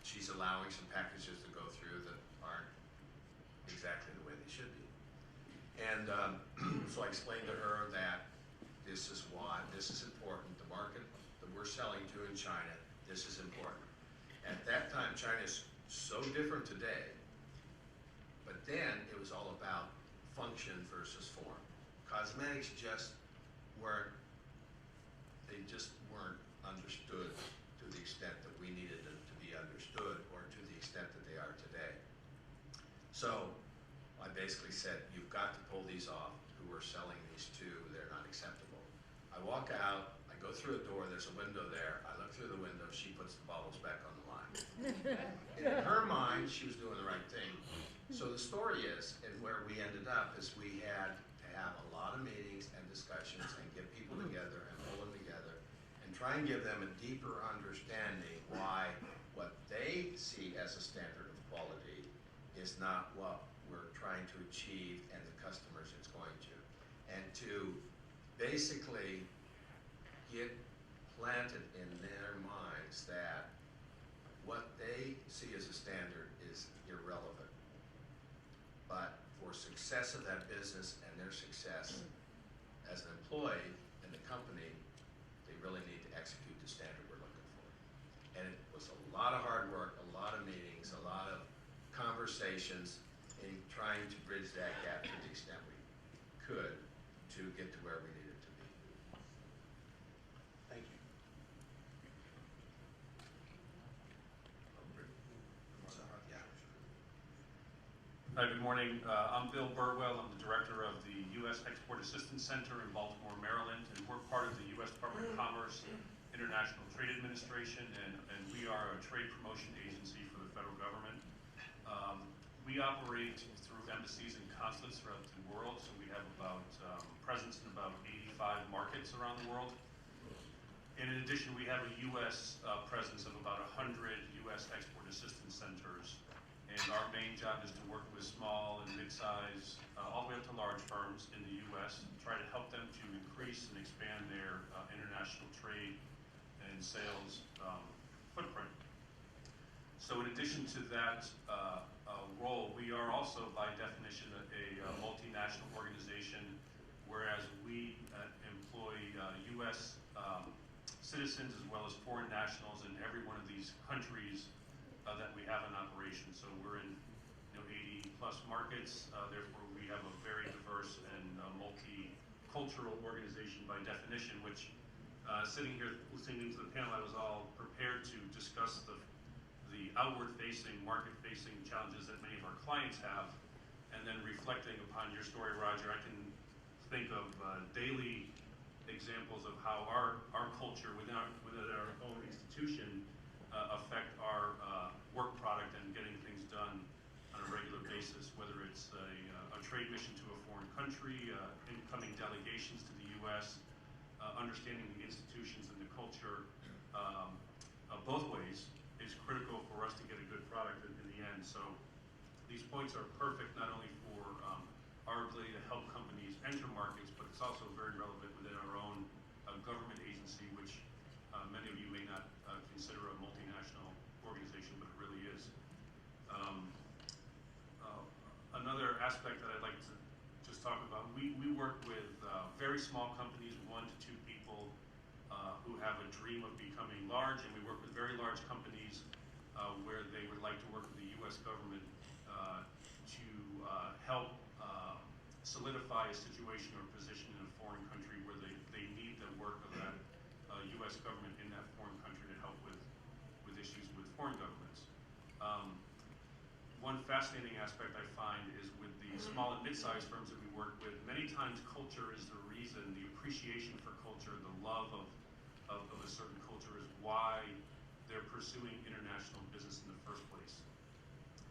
she's allowing some packages to go through that aren't exactly the way they should be. And so I explained to her that this is why, this is important. The market that we're selling to in China, this is important. At that time, China is so different today, but then it was all about function versus form. Cosmetics just weren't understood to the extent that we needed them to be understood, or to the extent that they are today. So I basically said, you've got to pull these off. Who are selling these to, they're not acceptable. I walk out, I go through a door, there's a window there. I look through the window, she puts the bottles back on the line. In her mind, she was doing the right thing. So the story is, and where we ended up, is we had to have a lot of meetings and discussions and get people together and pull them together and try and give them a deeper understanding why what they see as a standard of quality is not what we're trying to achieve and the customers it's going to. And to basically get planted in their minds that what they see as a standard is irrelevant. But for success of that business and their success as an employee in the company, they really need to execute the standard we're looking for. And it was a lot of hard work, a lot of meetings, a lot of conversations in trying to bridge that gap to the extent we could to get to where we needed to be. Thank you. Hi, good morning. I'm Bill Burwell. I'm the director of the U.S. Export Assistance Center in Baltimore, Maryland, and we're part of the U.S. Department of Commerce International Trade Administration, and we are a trade promotion agency for the federal government. We operate through embassies and consulates throughout the world, so we have about presence in about 85 markets around the world. And in addition, we have a U.S. Presence of about 100 U.S. export assistance centers. And our main job is to work with small and mid-size, all the way up to large firms in the U.S., try to help them to increase and expand their international trade and sales footprint. So in addition to that role, we are also by definition a multinational organization, whereas we employ U.S. Citizens as well as foreign nationals in every one of these countries that we have in operation. So we're in 80 plus markets, therefore we have a very diverse and multicultural organization by definition, which sitting here listening to the panel, I was all prepared to discuss the outward-facing, market-facing challenges that many of our clients have, and then reflecting upon your story, Roger, I can think of daily examples of how our culture within our own institution affect our work product and getting things done on a regular basis, whether it's a trade mission to a foreign country, incoming delegations to the U.S., understanding the institutions and the culture both ways is critical for us to get a good product in the end. So these points are perfect not only for our ability to help companies enter markets, but it's also very relevant within our own government agency, which many of you may not consider a multinational organization, but it really is. Another aspect that I'd like to just talk about, we work with very small companies, 1 to 2 people, who have a dream of becoming large, and we work with very large companies where they would like to work with the U.S. government to help solidify a situation or position in a foreign country where they need the work of that U.S. government in that foreign country to help with issues with foreign governments. One fascinating aspect I find is with the small and mid-sized firms that we work with, many times culture is the reason, the appreciation for culture, the love of a certain culture is why they're pursuing international business in the first place.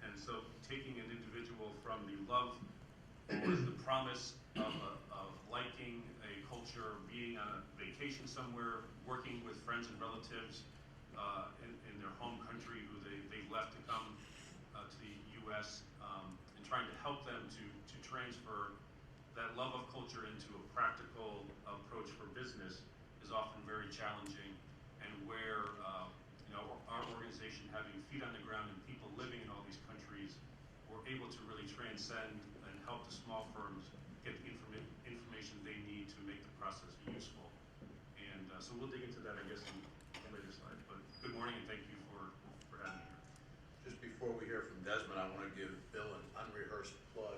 And so taking an individual from the love or the promise of liking a culture, being on a vacation somewhere, working with friends and relatives in their home country who they've left to come to the U.S., and trying to help them to transfer that love of culture into a practical approach for business is often very challenging, and where our organization, having feet on the ground and people living in all these countries, we're able to really transcend and help the small firms get the information they need to make the process useful. And so we'll dig into that, I guess, in later slides. But good morning, and thank you for having me here. Just before we hear from Desmond, I want to give Bill an unrehearsed plug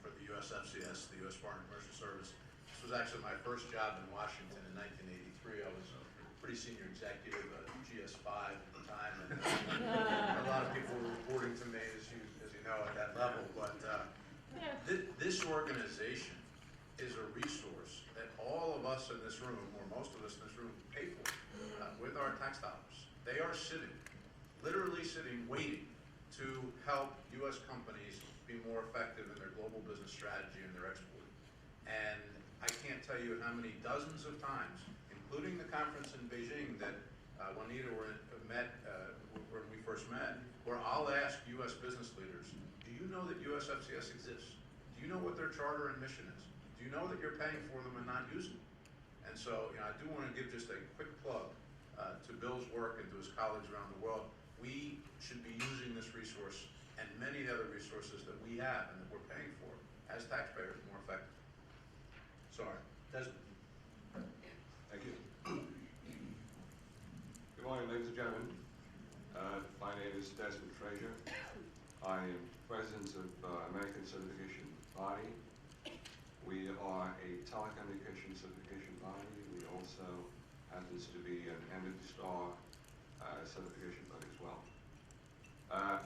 for the USFCS, the U.S. Foreign Commercial Service. This was actually my first job in Washington in 1983. I was pretty senior executive at GS5 at the time, and a lot of people were reporting to me, as you know, at that level. But this organization is a resource that all of us in this room, or most of us in this room, pay for with our tax dollars. They are sitting, literally sitting, waiting to help U.S. companies be more effective in their global business strategy and their exporting. And I can't tell you how many dozens of times, including the conference in Beijing that Juanita met when we first met, where I'll ask U.S. business leaders, do you know that USFCS exists? Do you know what their charter and mission is? Do you know that you're paying for them and not using them? And so, I do want to give just a quick plug to Bill's work and to his colleagues around the world. We should be using this resource and many other resources that we have and that we're paying for as taxpayers more effectively. Sorry. Desmond. Thank you. Good morning, ladies and gentlemen. My name is Desmond Frazier. I am president of American Certification Body. We are a telecommunication certification body. We also happens to be an Energy Star certification body as well.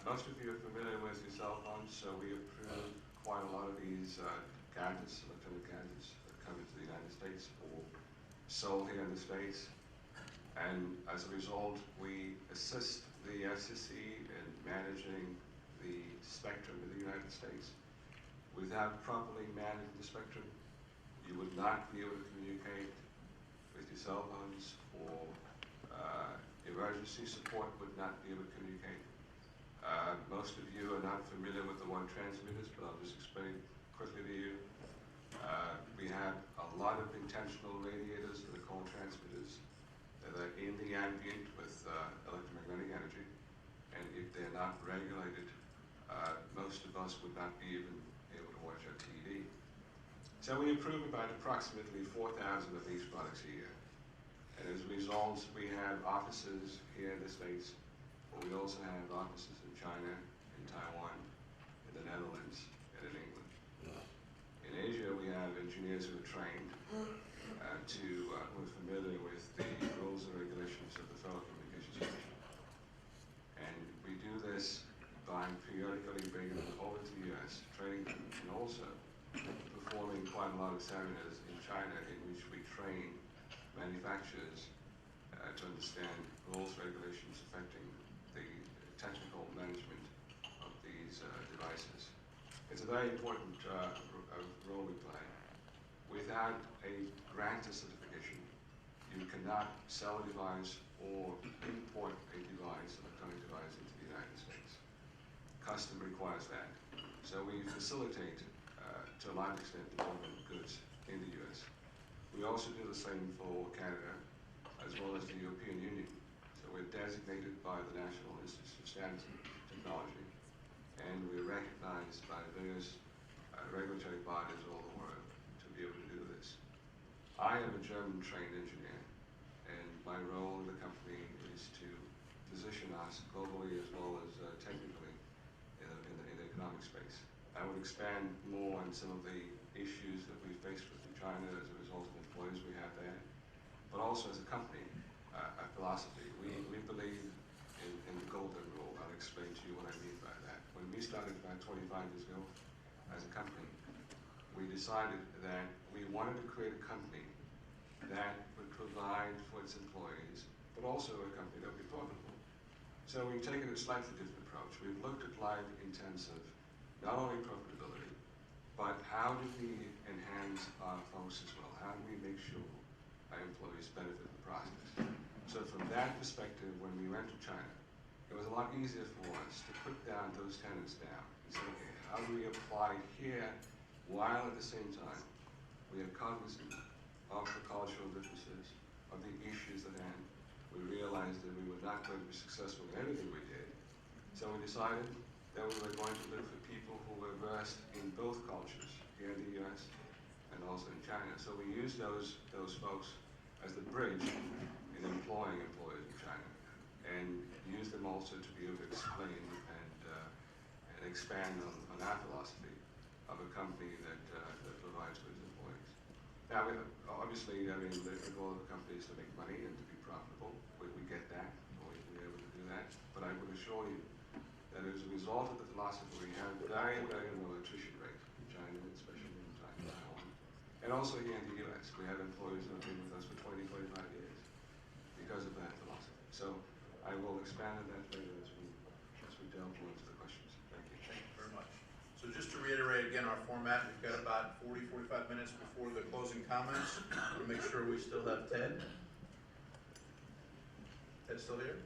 Most of you are familiar with your cell phones, so we approve quite a lot of these gadgets, electronic gadgets that come into the United States or sold here in the States. And as a result, we assist the FCC in managing the spectrum in the United States. Without properly managing the spectrum, you would not be able to communicate with your cell phones, or emergency support would not be able to communicate. Most of you are not familiar with the word transmitters, but I'll just explain quickly to you. We have a lot of intentional radiators that are called transmitters that are in the ambient with electromagnetic energy, and if they're not regulated, most of us would not be even able to watch our TV. So we approve about approximately 4,000 of these products a year. And as a result, we have offices here in the States, but we also have offices in China, in Taiwan, in the Netherlands, and in England. In Asia, we have engineers who are trained who are familiar with the rules and regulations of the Federal Communications Commission. And we do this by periodically bringing them over to the U.S., training them, and also performing quite a lot of seminars in China in which we train manufacturers to understand rules, regulations affecting the technical management of these devices. It's a very important role we play. Without a grantor certification, you cannot sell a device or import a device, electronic device, into the United States. Custom requires that. So we facilitate, to a large extent, the movement of goods in the U.S. We also do the same for Canada, as well as the European Union. So we're designated by the National Institute of Standards and Technology, and we're recognized by various regulatory bodies all over the world to be able to do this. I am a German-trained engineer, and my role in the company is to position us globally as well as technically in the economic space. I would expand more on some of the issues that we face with China as a result of employees we have there, but also as a company, a philosophy. We believe in the golden rule. I'll explain to you what I mean by that. When we started about 25 years ago as a company, we decided that we wanted to create a company that would provide for its employees, but also a company that would be profitable. So we've taken a slightly different approach. We've looked at life in terms of not only profitability, but how do we enhance our folks as well? How do we make sure our employees benefit from the process? So from that perspective, when we went to China, it was a lot easier for us to put down those tenets down and say, okay, how do we apply here while at the same time we are cognizant of the cultural differences, of the issues at hand. We realized that we were not going to be successful in anything we did. So we decided that we were going to look for people who were versed in both cultures, here in the US and also in China. So we used those folks as the bridge in employing employees in China, and used them also to be able to explain and expand on our philosophy of a company that provides for its employees. Now, obviously, I mean, the goal of the company is to make money and to be profitable. We get that, we're able to do that. But I would assure you that as a result of the philosophy, we have very, very low attrition rate in China, especially in Taiwan. And also here in the US, we have employees who have been with us for 20, 25 years because of that philosophy. So I will expand on that later as we delve more into the questions. Thank you. Thank you very much. So just to reiterate again our format, we've got about 40, 45 minutes before the closing comments. We'll make sure we still have Ted. Ted still here?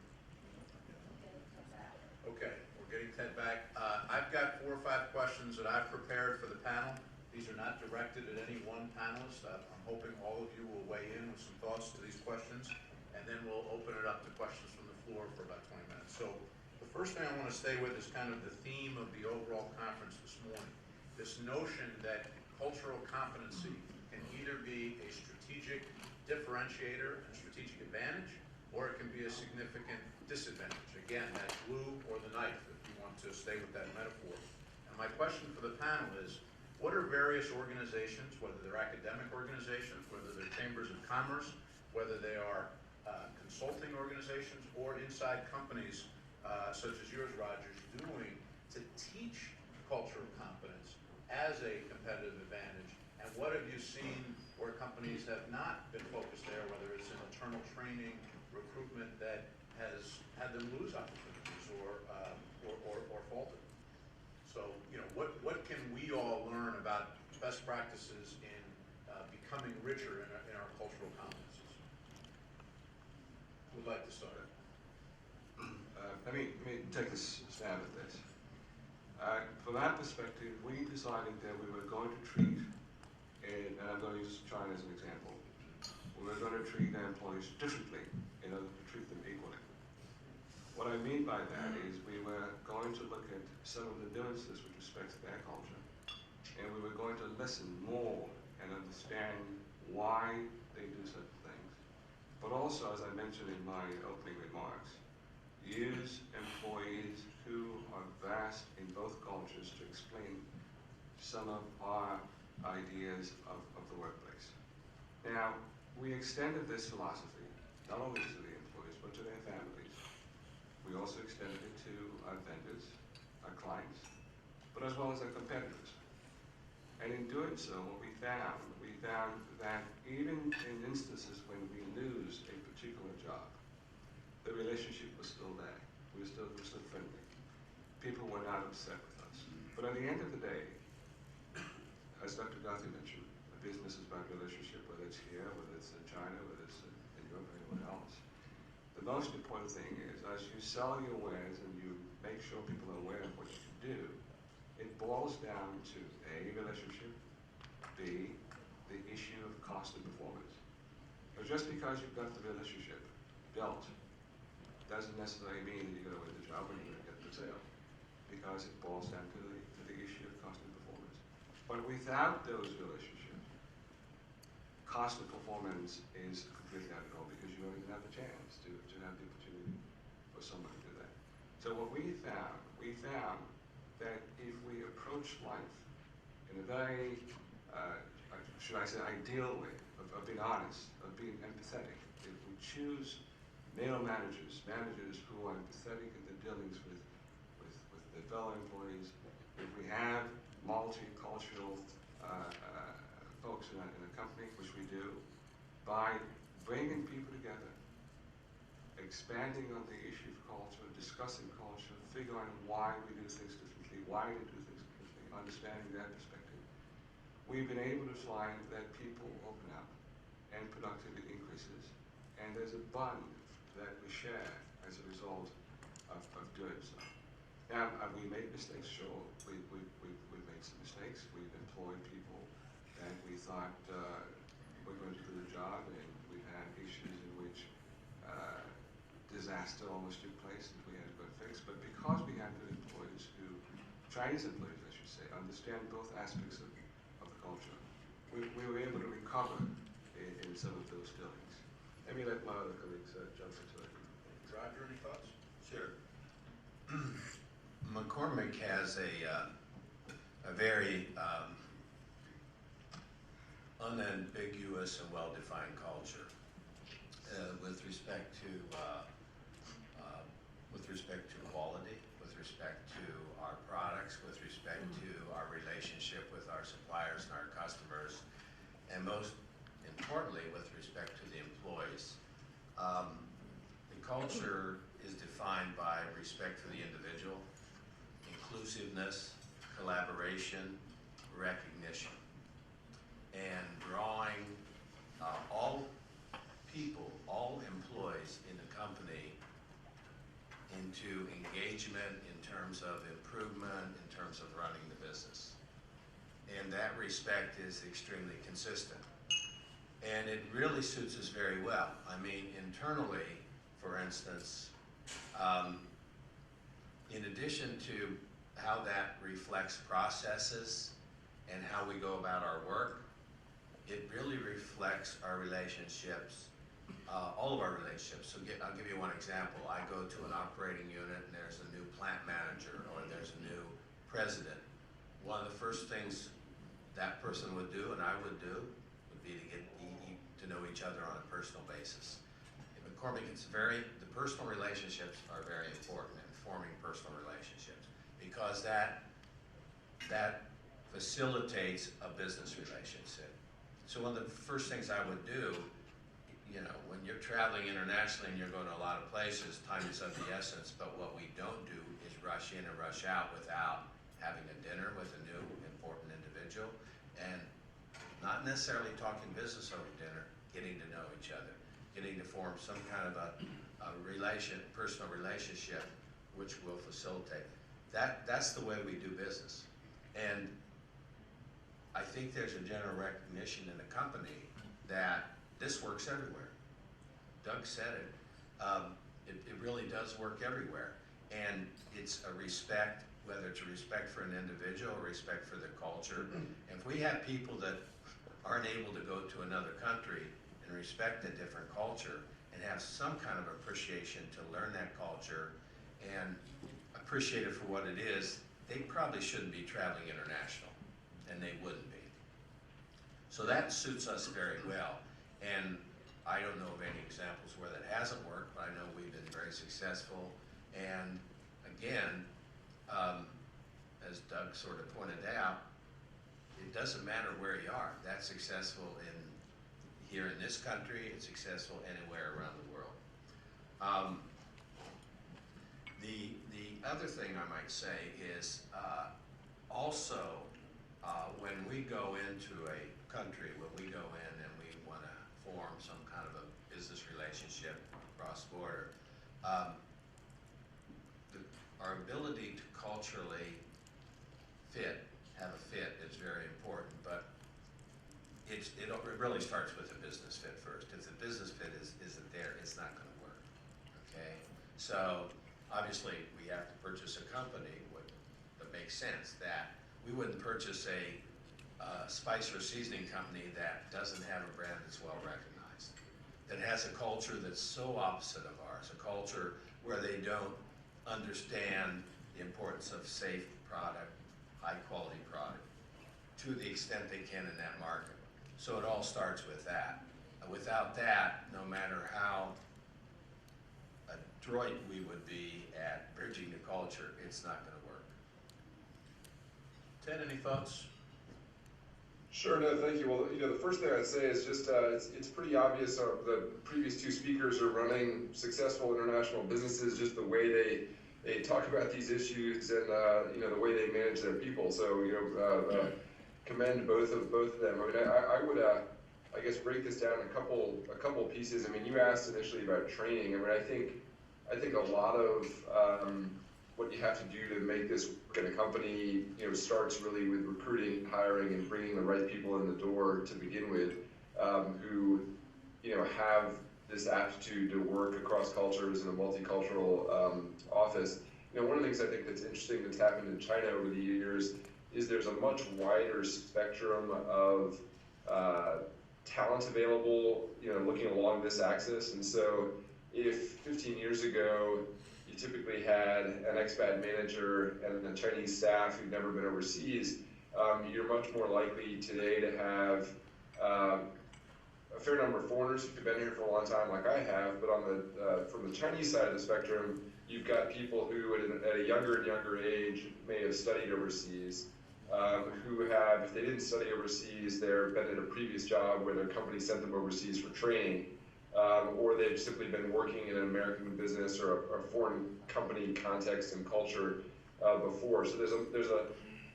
Okay, we're getting Ted back. I've got 4 or 5 questions that I've prepared for the panel. These are not directed at any one panelist. I'm hoping all of you will weigh in with some thoughts to these questions, and then we'll open it up to questions from the floor for about 20 minutes. So the first thing I want to stay with is kind of the theme of the overall conference this morning. This notion that cultural competency can either be a strategic differentiator and strategic advantage, or it can be a significant disadvantage. Again, that glue or the knife, if you want to stay with that metaphor. And my question for the panel is, what are various organizations, whether they're academic organizations, whether they're chambers of commerce, whether they are consulting organizations, or inside companies such as yours, Rogers, doing to teach cultural competence as a competitive advantage? And what have you seen where companies have not been focused there, whether it's in internal training, recruitment, that has had them lose opportunities or faltered? So, you know, what can we all learn about best practices in becoming richer in our cultural competencies? Who'd like to start? Let me take a stab at this. From that perspective, we decided that we were going to treat, and I'm going to use China as an example, we were going to treat our employees differently in order to treat them equally. What I mean by that is we were going to look at some of the differences with respect to their culture, and we were going to listen more and understand why they do certain things. But also, as I mentioned in my opening remarks, use employees who are vast in both cultures to explain some of our ideas of the workplace. Now, we extended this philosophy not only to the employees, but to their families. We also extended it to our vendors, our clients, but as well as our competitors. And in doing so, what we found that even in instances when we lose a particular job, the relationship was still there. We were still friendly. People were not upset with us. But at the end of the day, as Dr. Guthrie mentioned, a business is about relationship, whether it's here, whether it's in China, whether it's in Europe, or anywhere else. The most important thing is, as you sell your wares and you make sure people are aware of what you do, it boils down to A, relationship, B, the issue of cost and performance. But just because you've got the relationship built doesn't necessarily mean that you're going to win the job and you're going to get the sale, because it boils down to the issue of cost and performance. But without those relationships, cost and performance is completely out of control, because you don't even have the chance to have the opportunity for someone to do that. So what we found that if we approach life in a very, should I say, ideal way of being honest, of being empathetic, if we choose male managers who are empathetic in their dealings with their fellow employees, if we have multicultural folks in a company, which we do, by bringing people together, expanding on the issue of culture, discussing culture, figuring why we do things differently, why they do things differently, understanding their perspective, we've been able to find that people open up and productivity increases, and there's a bond that we share as a result of doing so. Now, have we made mistakes? Sure, we've made some mistakes. We've employed people that we thought were going to do the job, and we've had issues in which disaster almost took place that we had to go fix. But because we had good employees who, Chinese employees I should say, understand both aspects of the culture, we were able to recover in some of those dealings. Let me let my other colleagues jump into it. Roger, any thoughts? Sure. McCormick has a very unambiguous and well-defined culture with respect to quality, with respect to our products, with respect to our relationship with our suppliers and our customers, and most importantly, with respect to the employees. The culture is defined by respect for the individual, inclusiveness, collaboration, recognition, and drawing all people, all employees in the company into engagement in terms of improvement, in terms of running the business. And that respect is extremely consistent. And it really suits us very well. I mean, internally, for instance, in addition to how that reflects processes and how we go about our work, it really reflects our relationships, all of our relationships. So I'll give you one example. I go to an operating unit and there's a new plant manager or there's a new president. One of the first things that person would do and I would do would be to get to know each other on a personal basis. In McCormick, the personal relationships are very important in forming personal relationships because that facilitates a business relationship. So one of the first things I would do, you know, when you're traveling internationally and you're going to a lot of places, time is of the essence, but what we don't do is rush in and rush out without having a dinner with a new important individual and not necessarily talking business over dinner, getting to know each other, getting to form some kind of a personal relationship which will facilitate. That's the way we do business. And I think there's a general recognition in the company that this works everywhere. Doug said it. It really does work everywhere. And it's a respect, whether it's a respect for an individual or respect for the culture. And if we have people that aren't able to go to another country and respect a different culture and have some kind of appreciation to learn that culture and appreciate it for what it is, they probably shouldn't be traveling international, and they wouldn't be. So that suits us very well. And I don't know of any examples where that hasn't worked, but I know we've been very successful. And again, as Doug sort of pointed out, it doesn't matter where you are. That's successful here in this country, it's successful anywhere around the world. The other thing I might say is also when we go into a country, when we go in and we want to form some kind of a business relationship cross-border, our ability to culturally have a fit is very important, but it really starts with a business fit first. If the business fit isn't there, it's not going to work, okay? So obviously we have to purchase a company that makes sense, that we wouldn't purchase a spice or seasoning company that doesn't have a brand that's well recognized, that has a culture that's so opposite of ours, a culture where they don't understand the importance of safe product, high quality product, to the extent they can in that market. So it all starts with that. Without that, no matter how adroit we would be at bridging the culture, it's not going to work. Ted, any thoughts? Sure, no, thank you. Well, the first thing I'd say is just it's pretty obvious the previous two speakers are running successful international businesses, just the way they talk about these issues and the way they manage their people. So commend both of them. I mean, I would I guess break this down in a couple pieces. I mean, you asked initially about training. I mean, I think a lot of what you have to do to make this work in a company, starts really with recruiting, hiring, and bringing the right people in the door to begin with, who, have this aptitude to work across cultures in a multicultural office. One of the things I think that's interesting that's happened in China over the years is there's a much wider spectrum of talent available, looking along this axis. And so if 15 years ago, you typically had an expat manager and a Chinese staff who'd never been overseas, you're much more likely today to have a fair number of foreigners who've been here for a long time, like I have, but on the from the Chinese side of the spectrum, you've got people who at a younger and younger age may have studied overseas, who have, if they didn't study overseas, they've been in a previous job where their company sent them overseas for training, or they've simply been working in an American business or a foreign company context and culture before. So there's a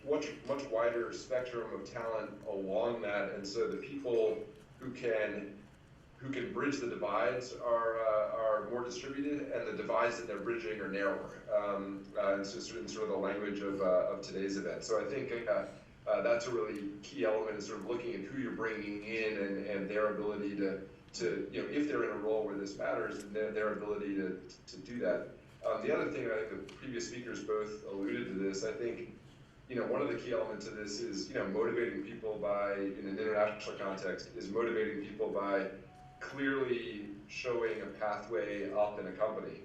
much wider spectrum of talent along that, and so the people who can bridge the divides are more distributed, and the divides that they're bridging are narrower. It's just in sort of the language of today's event. So I think that's a really key element, is sort of looking at who you're bringing in and their ability to if they're in a role where this matters, and their ability to do that. The other thing, I think the previous speakers both alluded to this, I think, one of the key elements of this is, motivating people by, in an international context, is motivating people by clearly showing a pathway up in a company.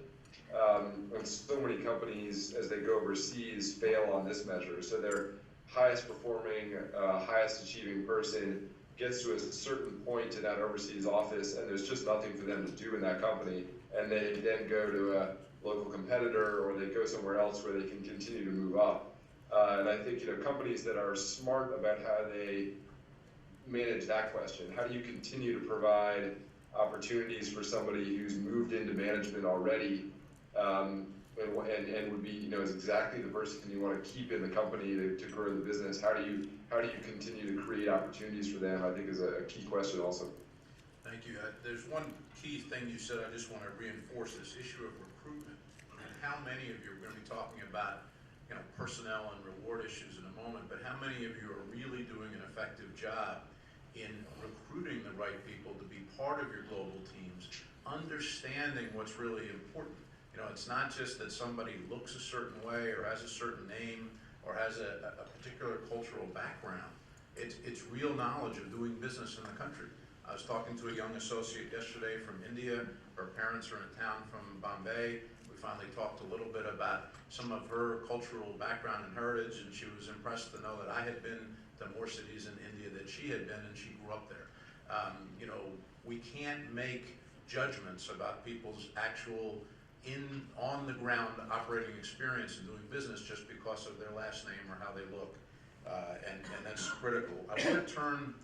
And so many companies, as they go overseas, fail on this measure. So their highest performing, highest achieving person gets to a certain point in that overseas office, and there's just nothing for them to do in that company, and they then go to a local competitor, or they go somewhere else where they can continue to move up. And I think, companies that are smart about how they manage that question, how do you continue to provide opportunities for somebody who's moved into management already, and would be, is exactly the person you want to keep in the company to grow the business? How do you continue to create opportunities for them, I think, is a key question also. Thank you. There's one key thing you said I just want to reinforce, this issue of recruitment, and how many of you are going to be talking about personnel and reward issues in a moment, but how many of you are really doing an effective job in recruiting the right people to be part of your global teams, understanding what's really important. It's not just that somebody looks a certain way or has a certain name or has a particular cultural background. It's real knowledge of doing business in the country. I was talking to a young associate yesterday from India. Her parents are in town from Bombay. We finally talked a little bit about some of her cultural background and heritage, and she was impressed to know that I had been to more cities in India that she had been, and she grew up there. We can't make judgments about people's actual on the ground operating experience and doing business just because of their last name or how they look, and that's critical. I want to turn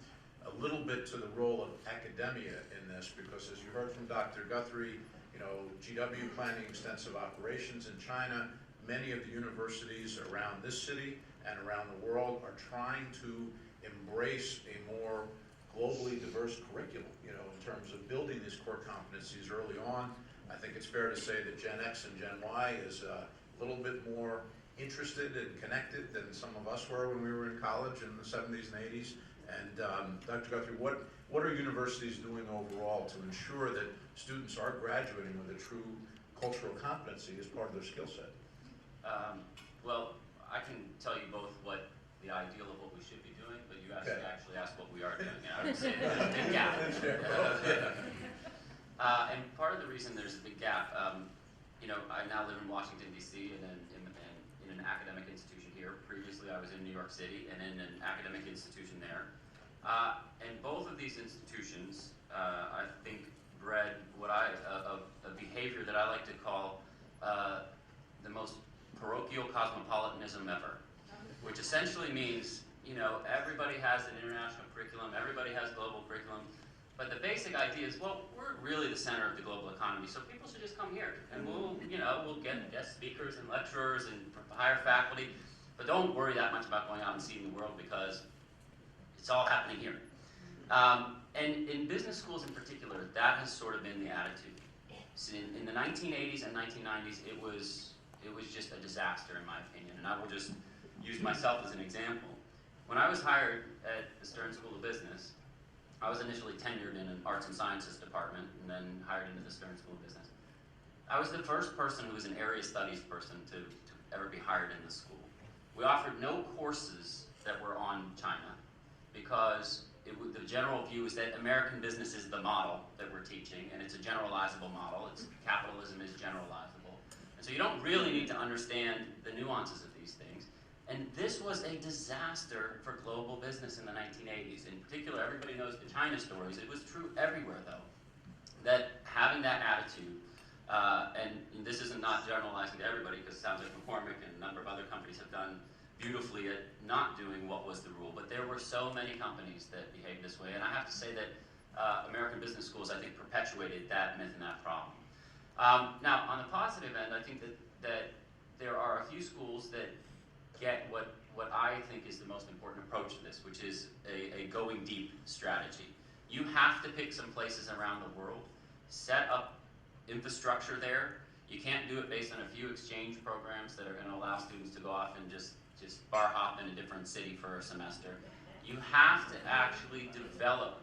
a little bit to the role of academia in this, because as you heard from Dr. Guthrie, GW planning extensive operations in China. Many of the universities around this city and around the world are trying to embrace a more globally diverse curriculum, in terms of building these core competencies early on. I think it's fair to say that Gen X and Gen Y is a little bit more interested and connected than some of us were when we were in college in the 70s and 80s. And Dr. Guthrie, what are universities doing overall to ensure that students are graduating with a true cultural competency as part of their skill set? Well, I can tell you both what the ideal of what we should be doing, but you actually asked what we are doing, and I would say there's a big gap. And part of the reason there's a big gap, I now live in Washington, D.C., and then in an academic institution here. Previously, I was in New York City and in an academic institution there. And both of these institutions, I think, bred a behavior that I like to call the most parochial cosmopolitanism ever, which essentially means, everybody has an international curriculum, everybody has global curriculum, but the basic idea is, well, we're really the center of the global economy, so people should just come here, and we'll get guest speakers and lecturers and hire faculty, but don't worry that much about going out and seeing the world, because it's all happening here. And in business schools in particular, that has sort of been the attitude. So in the 1980s and 1990s, it was just a disaster, in my opinion, and I will just use myself as an example. When I was hired at the Stern School of Business, I was initially tenured in an arts and sciences department and then hired into the Stern School of Business. I was the first person who was an area studies person to ever be hired in the school. We offered no courses that were on China because the general view is that American business is the model that we're teaching, and it's a generalizable model. Capitalism is generalizable. And so you don't really need to understand the nuances of these things. And this was a disaster for global business in the 1980s. In particular, everybody knows the China stories. It was true everywhere, though, that having that attitude, and this isn't not generalizing to everybody, because it sounds like McCormick and a number of other companies have done beautifully at not doing what was the rule, but there were so many companies that behaved this way, and I have to say that American business schools, I think, perpetuated that myth and that problem. Now, on the positive end, I think that there are a few schools that get what I think is the most important approach to this, which is a going deep strategy. You have to pick some places around the world, set up infrastructure there. You can't do it based on a few exchange programs that are going to allow students to go off and just bar hop in a different city for a semester. You have to actually develop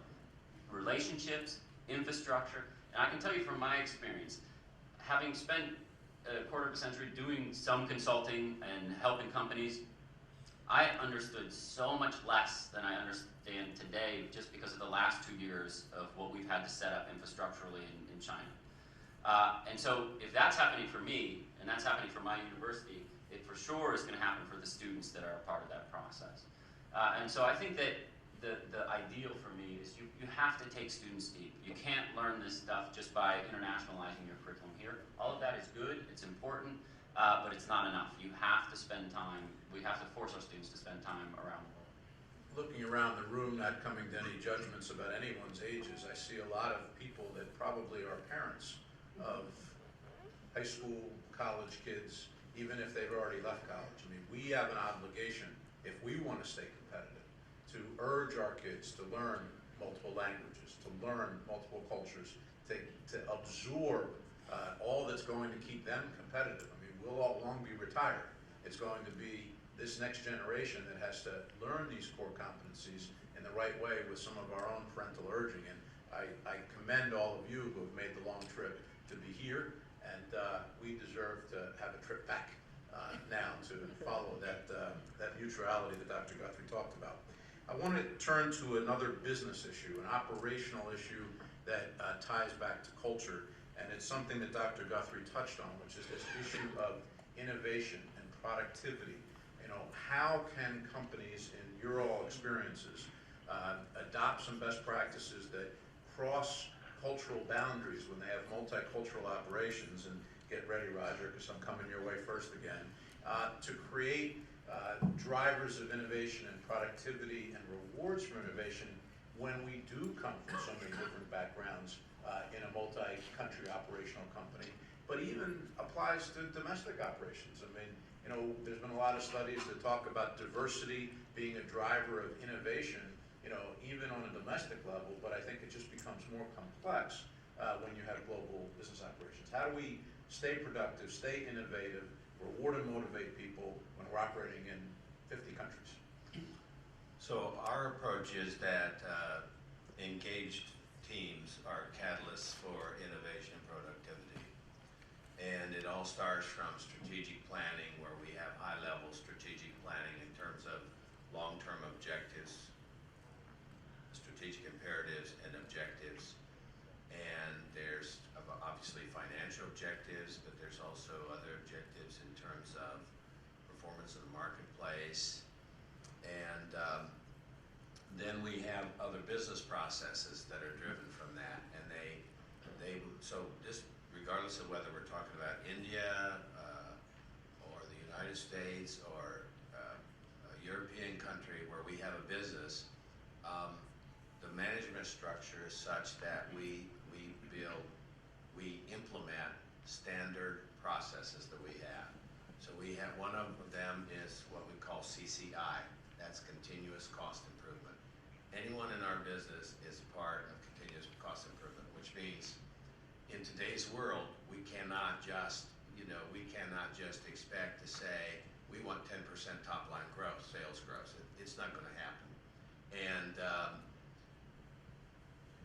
relationships, infrastructure, and I can tell you from my experience, having spent a quarter of a century doing some consulting and helping companies, I understood so much less than I understand today just because of the last 2 years of what we've had to set up infrastructurally in China. And so if that's happening for me, and that's happening for my university, it for sure is going to happen for the students that are a part of that process. And so I think that the ideal for me is you have to take students deep. You can't learn this stuff just by internationalizing your curriculum here. All of that is good, it's important, but it's not enough. You have to spend time, we have to force our students to spend time around the world. Looking around the room, not coming to any judgments about anyone's ages, I see a lot of people that probably are parents of high school, college kids, even if they've already left college. I mean, we have an obligation, if we want to stay competitive, to urge our kids to learn multiple languages, to learn multiple cultures, to absorb all that's going to keep them competitive. I mean, we'll all long be retired. It's going to be this next generation that has to learn these core competencies in the right way with some of our own parental urging. And I commend all of you who have made the long trip to be here, and we deserve to have a trip back now to follow that mutuality that Dr. Guthrie talked about. I want to turn to another business issue, an operational issue that ties back to culture, and it's something that Dr. Guthrie touched on, which is this issue of innovation and productivity. You know, how can companies, in your all experiences, adopt some best practices that cross cultural boundaries when they have multicultural operations, and get ready, Roger, because I'm coming your way first again, to create drivers of innovation and productivity and rewards for innovation when we do come from so many different backgrounds in a multi-country operational company, but even applies to domestic operations. I mean, you know, there's been a lot of studies that talk about diversity being a driver of innovation, you know, even on a domestic level, but I think it just becomes more complex when you have global business operations. How do we stay productive, stay innovative, reward and motivate people when we're operating in 50 countries? So our approach is that engaged teams are catalysts for innovation and productivity. And it all starts from strategic planning, where we have high-level strategic planning in terms of long-term objectives, strategic imperatives and objectives. And there's obviously financial objectives, but there's also other objectives in terms of performance in the marketplace. And then we have other business processes that are driven from that. And so just regardless of whether we're talking about India or the United States or a European country where we have a business, the management structure is such that we implement standard processes that we have. So we have, one of them is what we call CCI. That's continuous cost improvement. Anyone in our business is part of continuous cost improvement, which means in today's world, we cannot just expect to say, we want 10% top line growth, sales growth. It's not going to happen. And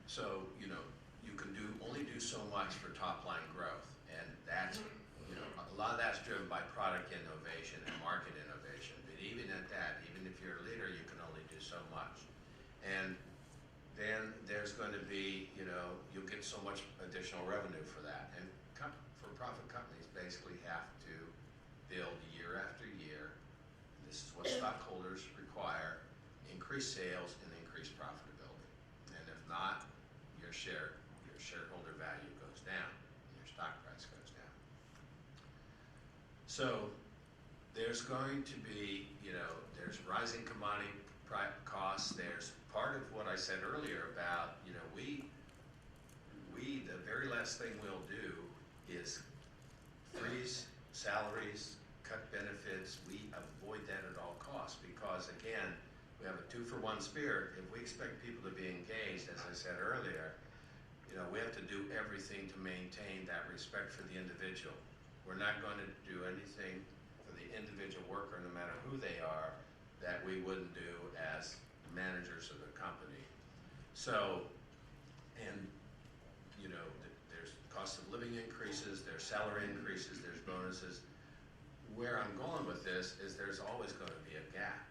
so, you know, you can only do so much for top line growth. And that's, you know, a lot of that's driven by product innovation and market innovation. But even at that, even if you're a leader, you can only do so much. And then there's going to be, you know, you'll get so much additional revenue for that. And for-profit companies basically have to build year after year. This is what stockholders require, increased sales and increased profitability. And if not, your shareholder value goes down, and your stock price goes down. So there's going to be, there's rising commodity costs. There's part of what I said earlier about, the very last thing we'll do is freeze salaries, cut benefits. We avoid that at all costs because, again, we have a 2-for-1 spirit. If we expect people to be engaged, as I said earlier, we have to do everything to maintain that respect for the individual. We're not going to do anything for the individual worker, no matter who they are, that we wouldn't do as managers of the company. So, and there's cost of living increases, there's salary increases, there's bonuses. Where I'm going with this is there's always going to be a gap,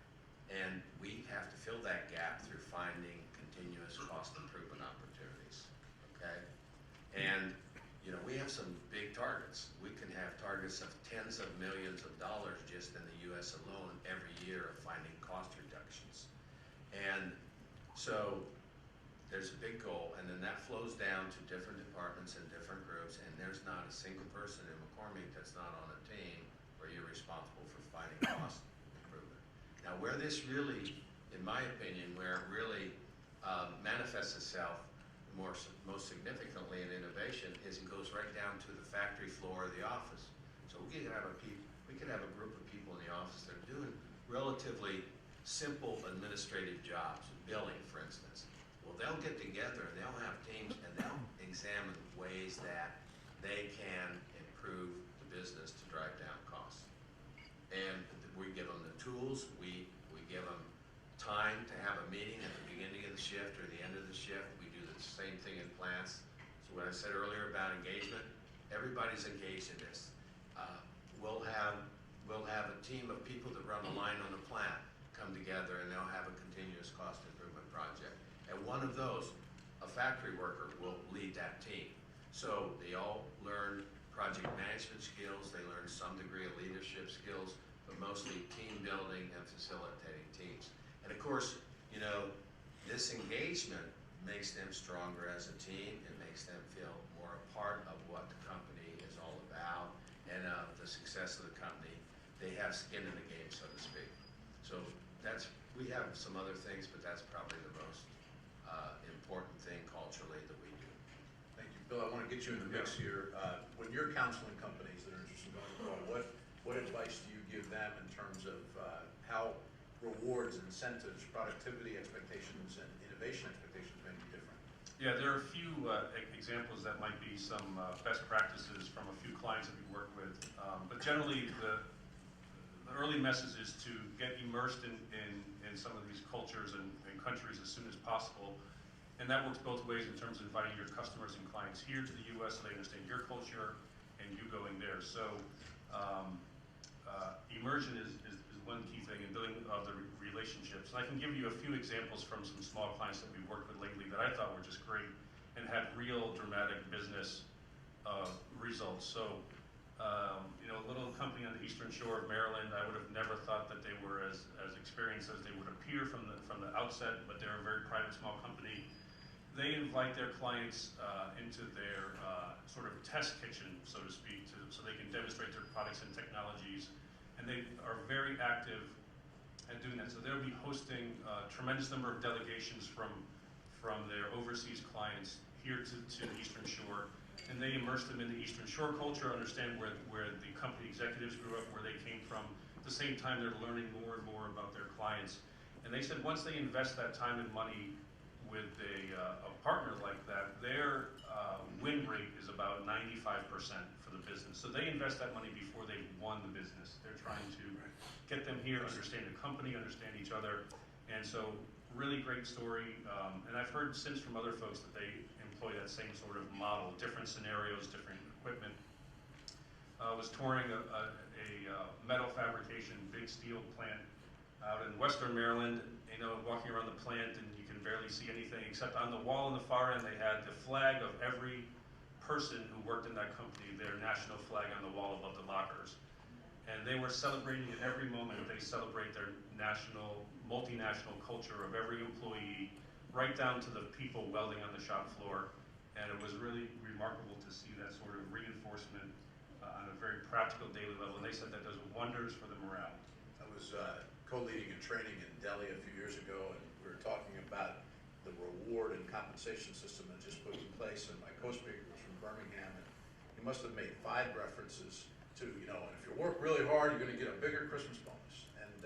and we have to fill that gap through finding continuous cost improvement opportunities. Okay, and we have some big targets. We can have targets of tens of millions of dollars just in the U.S. alone every year of finding cost reductions. And so there's a big goal, and then that flows down to different departments and different groups, and there's not a single person in McCormick that's not on a team where you're responsible for finding cost improvement. Now, where this really, in my opinion, where it really manifests itself most significantly in innovation is it goes right down to the factory floor of the office. So we could have a group of people in the office that are doing relatively simple administrative jobs, billing, for instance. Well, they'll get together and they'll have teams and they'll examine ways that they can improve the business to drive down costs. And we give them the tools, we give them time to have a meeting at the beginning of the shift or the end of the shift. We do the same thing in plants. So what I said earlier about engagement, everybody's engaged in this. We'll have a team of people that run the line on the plant come together and they'll have a continuous cost improvement project. And one of those, a factory worker, will lead that team. So they all learn project management skills, they learn some degree of leadership skills, but mostly team building and facilitating teams. And of course, this engagement makes them stronger as a team. It makes them feel more a part of what the company is all about and of the success of the company. They have skin in the game, so to speak. So we have some other things, but that's probably the most important thing culturally that we do. Thank you. Bill, I want to get you in the mix here. When you're counseling companies that are interested in going abroad, what advice do you give them in terms of how rewards, incentives, productivity expectations, and innovation expectations may be different? Yeah, there are a few examples that might be some best practices from a few clients that we work with. But generally, the early message is to get immersed in some of these cultures and countries as soon as possible. And that works both ways in terms of inviting your customers and clients here to the U.S. so they understand your culture and you going there. So immersion is one key thing in building the relationships. And I can give you a few examples from some small clients that we've worked with lately that I thought were just great and had real dramatic business results. So a little company on the Eastern Shore of Maryland, I would have never thought that they were as experienced as they would appear from the outset, but they're a very private small company. They invite their clients into their sort of test kitchen, so to speak, so they can demonstrate their products and technologies, and they are very active at doing that. So they'll be hosting a tremendous number of delegations from their overseas clients here to the Eastern Shore. And they immerse them in the Eastern Shore culture, understand where the company executives grew up, where they came from. At the same time, they're learning more and more about their clients. And they said once they invest that time and money with a partner like that, their win rate is about 95% for the business. So they invest that money before they've won the business. They're trying to get them here, understand the company, understand each other. And so really great story. And I've heard since from other folks that they employ that same sort of model, different scenarios, different equipment. I was touring a metal fabrication, big steel plant out in Western Maryland, walking around the plant and you can barely see anything except on the wall in the far end they had the flag of every person who worked in that company, their national flag on the wall above the lockers. and they were celebrating at every moment. They celebrate their national, multinational culture of every employee, right down to the people welding on the shop floor. And it was really remarkable to see that sort of reinforcement on a very practical daily level. And they said that does wonders for the morale. I was co-leading a training in Delhi a few years ago, and we were talking about the reward and compensation system that just put in place, and my co-speaker was from Birmingham, and he must have made 5 references to, you know, and if you work really hard, you're going to get a bigger Christmas bonus. And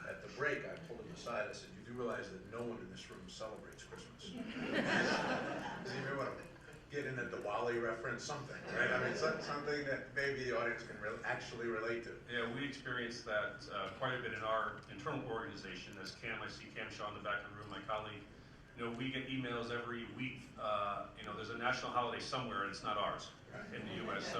at the break, I pulled him aside. I said, "You do realize that no one in this room celebrates Christmas?" Does he want to get in a Diwali reference, something, right? I mean, something that maybe the audience can actually relate to. Yeah, we experienced that quite a bit in our internal organization. As Cam, I see Cam Shaw in the back of the room, my colleague. You know, we get emails every week. You know, there's a national holiday somewhere, and it's not ours in the U.S. So,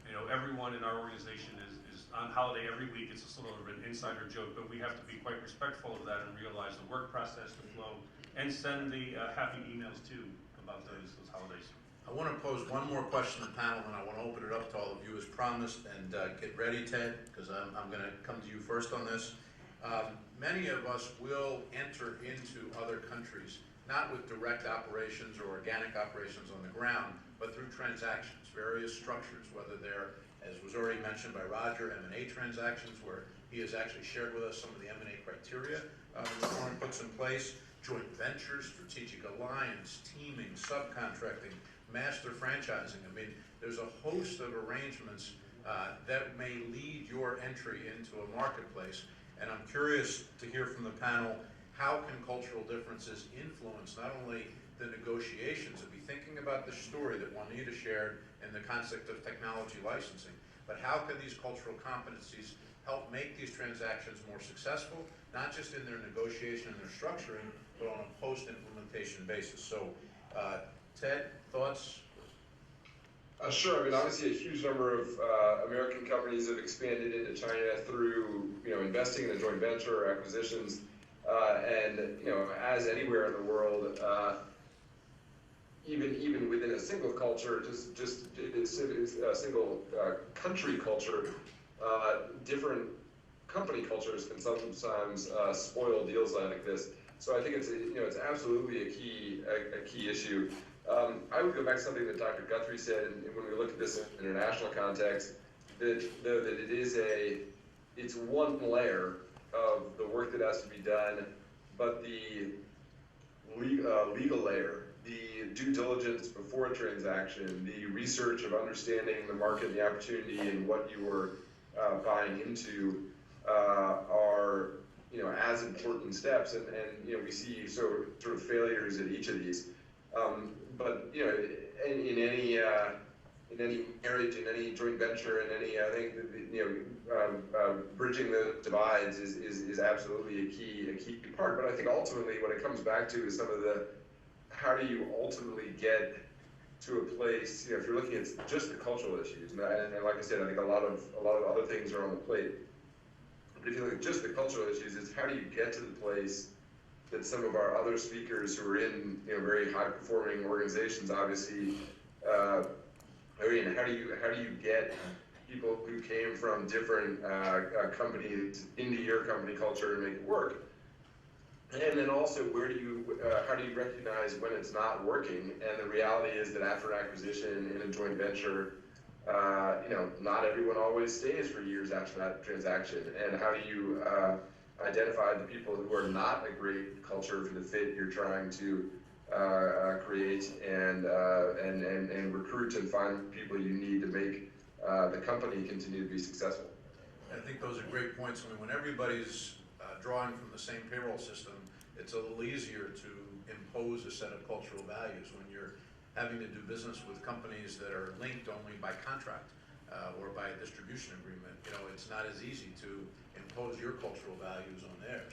you know, everyone in our organization is on holiday every week. It's a sort of an insider joke, but we have to be quite respectful of that and realize the work process, the flow, and send the happy emails too about those holidays. I want to pose one more question to the panel, and I want to open it up to all of you as promised. And get ready, Ted, because I'm going to come to you first on this. Many of us will enter into other countries, not with direct operations or organic operations on the ground, but through transactions, various structures, whether they're, as was already mentioned by Roger, M&A transactions, where he has actually shared with us some of the M&A criteria the firm puts in place, joint ventures, strategic alliance, teaming, subcontracting, master franchising. I mean, there's a host of arrangements that may lead your entry into a marketplace. And I'm curious to hear from the panel, how can cultural differences influence not only the negotiations and be thinking about the story that Juanita shared in the concept of technology licensing, but how can these cultural competencies help make these transactions more successful, not just in their negotiation and their structuring, but on a post-implementation basis. So, Ted, thoughts? Sure. I mean, obviously, a huge number of American companies have expanded into China through, investing in a joint venture or acquisitions, and as anywhere in the world, even within a single culture, just a single country culture, different company cultures can sometimes spoil deals like this. So I think it's absolutely a key issue. I would go back to something that Dr. Guthrie said, and when we look at this in international context, that it's one layer of the work that has to be done, but the legal layer, the due diligence before a transaction, the research of understanding the market, the opportunity, and what you were buying into are as important steps, and we see sort of failures at each of these. But in any marriage, in any joint venture, in any, I think bridging the divides is absolutely a key part. But I think ultimately what it comes back to is some of the, how do you ultimately get to a place, if you're looking at just the cultural issues, and like I said, I think a lot of other things are on the plate. But if you look at just the cultural issues, it's how do you get to the place that some of our other speakers who are in very high performing organizations obviously are in. How do you get people who came from different companies into your company culture and make it work? And then also, how do you recognize when it's not working? And the reality is that after an acquisition in a joint venture, not everyone always stays for years after that transaction. And how do you identify the people who are not a great culture for the fit you're trying to create, and recruit and find people you need to make the company continue to be successful? I think those are great points. I mean, when everybody's drawing from the same payroll system, it's a little easier to impose a set of cultural values. When you're having to do business with companies that are linked only by contract or by a distribution agreement, it's not as easy to impose your cultural values on theirs.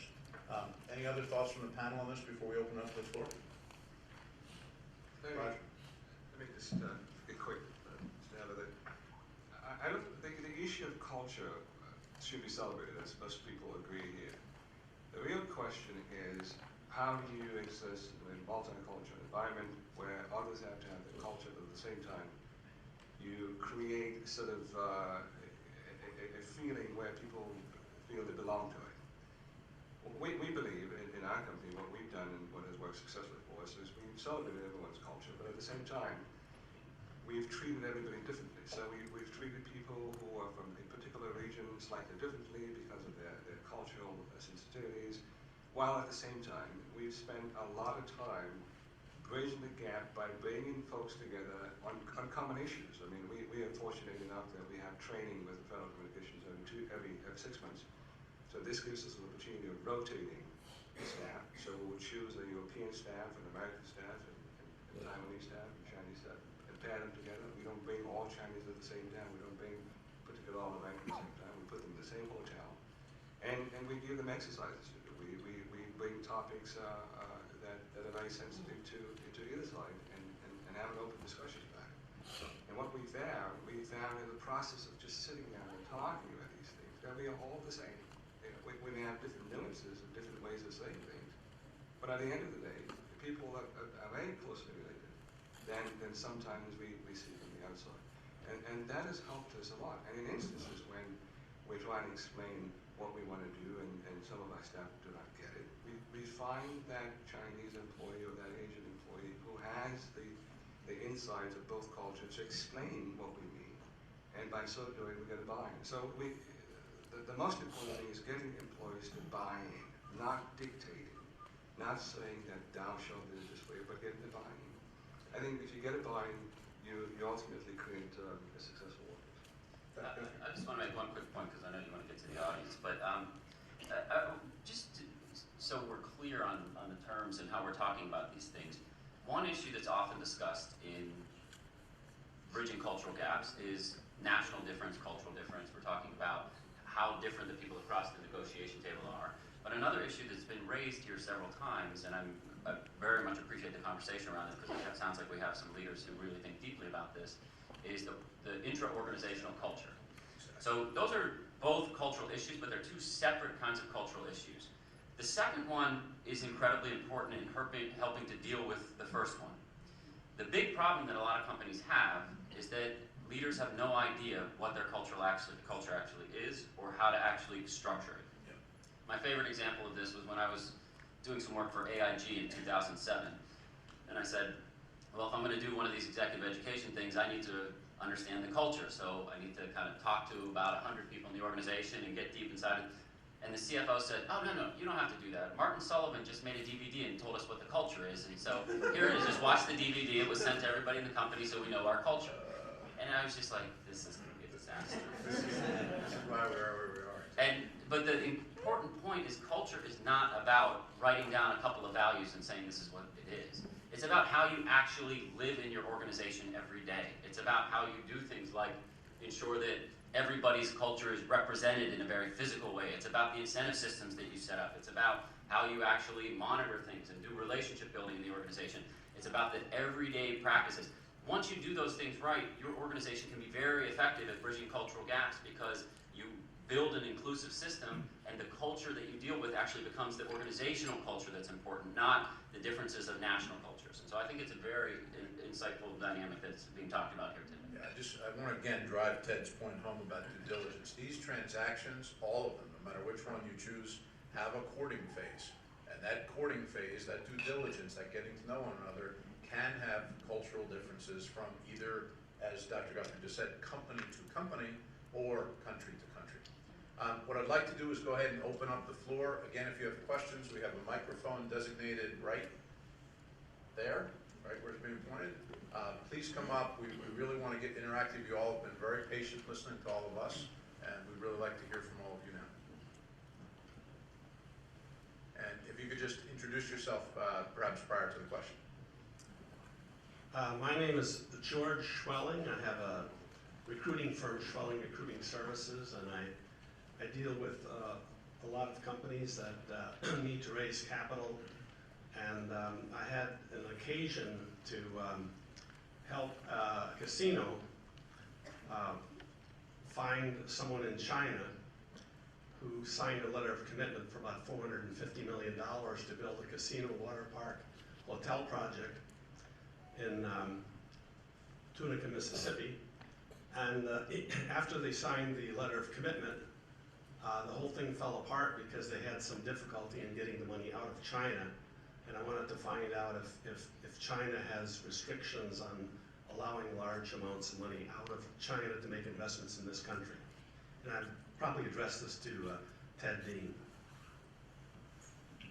Any other thoughts from the panel on this before we open up the floor? Let me just be quick. I don't think the issue of culture should be celebrated, as most people agree here. The real question is, how do you exist in a multicultural environment where others have to have their culture, but at the same time, you create sort of a feeling where people feel they belong to it. We believe in our company, what we've done and what has worked successfully for us is we've celebrated everyone's culture, but at the same time, we've treated everybody differently. So we've treated people who are from a particular region slightly differently because of their cultural sensitivities, while at the same time, we've spent a lot of time bridging the gap by bringing folks together on common issues. I mean, we are fortunate enough that we have training with the Federal Communications every 6 months. So this gives us an opportunity of rotating staff. So we would choose a European staff and American staff and Taiwanese staff and Chinese staff and pair them together. We don't bring all Chinese at the same time. We don't bring particular all Americans at the same time. We put them in the same hotel. And we give them exercises to do. We bring topics that are very sensitive to either side and have an open discussion about it. And what we found in the process of just sitting down and talking about these things, that we are all the same. We may have different nuances and different ways of saying things, but at the end of the day, the people that are very closely related, then sometimes we see from the outside. And that has helped us a lot. And in instances when we're trying to explain what we want to do and some of our staff do not get it, we find that Chinese employee or that Asian employee who has the insides of both cultures to explain what we mean. And by so doing, we get a buy-in. So the most important thing is getting employees to buy in, not dictating, not saying that thou shalt do it this way, but getting the buy-in. I think if you get a buy-in, you ultimately create a successful workforce. I just want to make one quick point because I know you want to get to the audience, but so we're clear on the terms and how we're talking about these things. One issue that's often discussed in bridging cultural gaps is national difference, cultural difference. We're talking about how different the people across the negotiation table are. But another issue that's been raised here several times, and I very much appreciate the conversation around it because it sounds like we have some leaders who really think deeply about this, is the intra-organizational culture. So those are both cultural issues, but they're two separate kinds of cultural issues. The second one is incredibly important in helping to deal with the first one. The big problem that a lot of companies have is that leaders have no idea what their culture actually is or how to actually structure it. Yeah. My favorite example of this was when I was doing some work for AIG in 2007. And I said, well, if I'm going to do one of these executive education things, I need to understand the culture. So I need to kind of talk to about 100 people in the organization and get deep inside it. And the CFO said, oh, no, you don't have to do that. Martin Sullivan just made a DVD and told us what the culture is. And so here it is, just watch the DVD. It was sent to everybody in the company so we know our culture. And I was just like, this is going to be a disaster. This is why we are where we are. But the important point is culture is not about writing down a couple of values and saying this is what it is. It's about how you actually live in your organization every day. It's about how you do things like ensure that everybody's culture is represented in a very physical way. It's about the incentive systems that you set up. It's about how you actually monitor things and do relationship building in the organization. It's about the everyday practices. Once you do those things right, your organization can be very effective at bridging cultural gaps because you build an inclusive system and the culture that you deal with actually becomes the organizational culture that's important, not the differences of national cultures. And so I think it's a very insightful dynamic that's being talked about here today. Yeah, I want to again drive Ted's point home about due diligence. These transactions, all of them, no matter which one you choose, have a courting phase. And that courting phase, that due diligence, that getting to know one another, can have cultural differences from either, as Dr. Guthrie just said, company to company or country to country. What I'd like to do is go ahead and open up the floor. Again, if you have questions, we have a microphone designated right there, right where it's being pointed. Please come up. We really want to get interactive. You all have been very patient listening to all of us, and we'd really like to hear from all of you now. And if you could just introduce yourself, perhaps prior to the question. My name is George Schwelling. I have a recruiting firm, Schwelling Recruiting Services, and I deal with a lot of companies that need to raise capital. And I had an occasion to help a casino find someone in China who signed a letter of commitment for about $450 million to build a casino, water park, hotel project in Tunica, Mississippi. And after they signed the letter of commitment, the whole thing fell apart because they had some difficulty in getting the money out of China. And I wanted to find out if China has restrictions on allowing large amounts of money out of China to make investments in this country. And I'd probably address this to Ted Dean.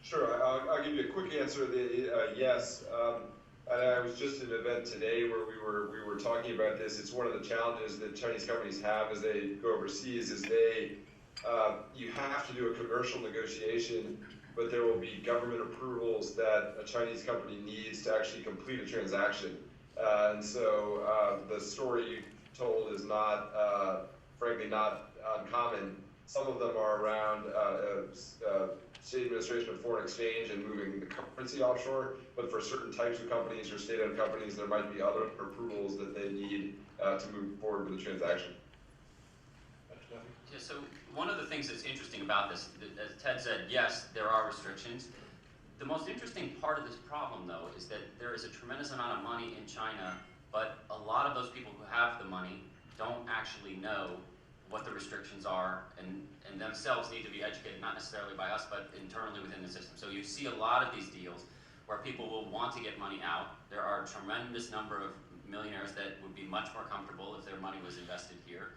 Sure, I'll give you a quick answer. Yes, and I was just at an event today where we were talking about this. It's one of the challenges that Chinese companies have as they go overseas. Is you have to do a commercial negotiation, but there will be government approvals that a Chinese company needs to actually complete a transaction. And so the story you told is not, frankly, not uncommon. Some of them are around state administration of foreign exchange and moving the currency offshore, but for certain types of companies or state-owned companies, there might be other approvals that they need to move forward with the transaction. Yeah, so one of the things that's interesting about this, as Ted said, yes, there are restrictions. The most interesting part of this problem, though, is that there is a tremendous amount of money in China, but a lot of those people who have the money don't actually know what the restrictions are, and themselves need to be educated, not necessarily by us, but internally within the system. So you see a lot of these deals where people will want to get money out. There are a tremendous number of millionaires that would be much more comfortable if their money was invested here.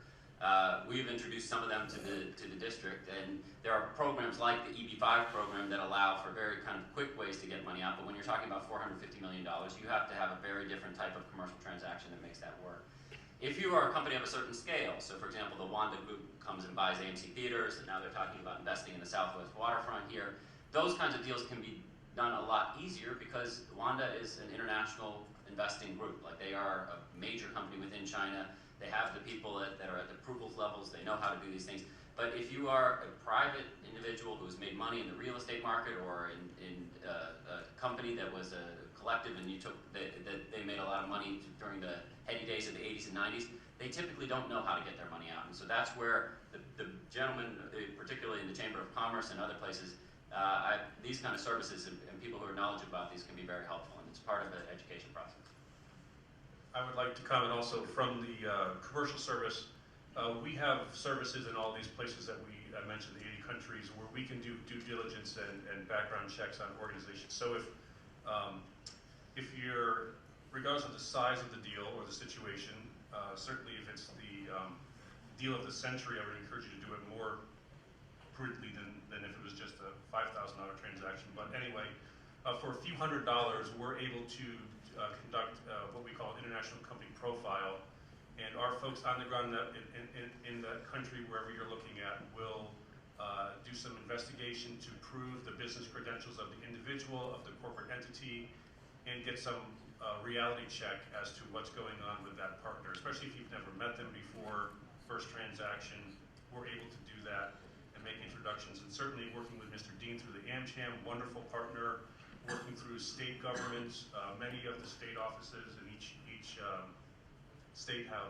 We've introduced some of them to the district, and there are programs like the EB5 program that allow for very kind of quick ways to get money out, but when you're talking about $450 million, you have to have a very different type of commercial transaction that makes that work. If you are a company of a certain scale, so for example, the Wanda Group comes and buys AMC Theaters, and now they're talking about investing in the Southwest waterfront here, those kinds of deals can be done a lot easier because Wanda is an international investing group. Like, they are a major company within China. They have the people that are at the approvals levels. They know how to do these things. But if you are a private individual who has made money in the real estate market or in a company that was a collective and they made a lot of money during the heady days of the 80s and 90s, they typically don't know how to get their money out. And so that's where the gentlemen, particularly in the Chamber of Commerce and other places, these kind of services and people who are knowledgeable about these can be very helpful, and it's part of the education process. I would like to comment also from the commercial service. We have services in all these places that I mentioned, the 80 countries, where we can do due diligence and background checks on organizations. So if you're, regardless of the size of the deal or the situation, certainly if it's the deal of the century, I would encourage you to do it more prudently than if it was just a $5,000 transaction. But anyway, for a few $100s, we're able to conduct what we call international company profile, and our folks on the ground in the country, wherever you're looking at, will do some investigation to prove the business credentials of the individual, of the corporate entity, and get some reality check as to what's going on with that partner, especially if you've never met them before, first transaction. We're able to do that and make introductions, and certainly working with Mr. Dean through the AmCham, wonderful partner, working through state governments. Many of the state offices in each state have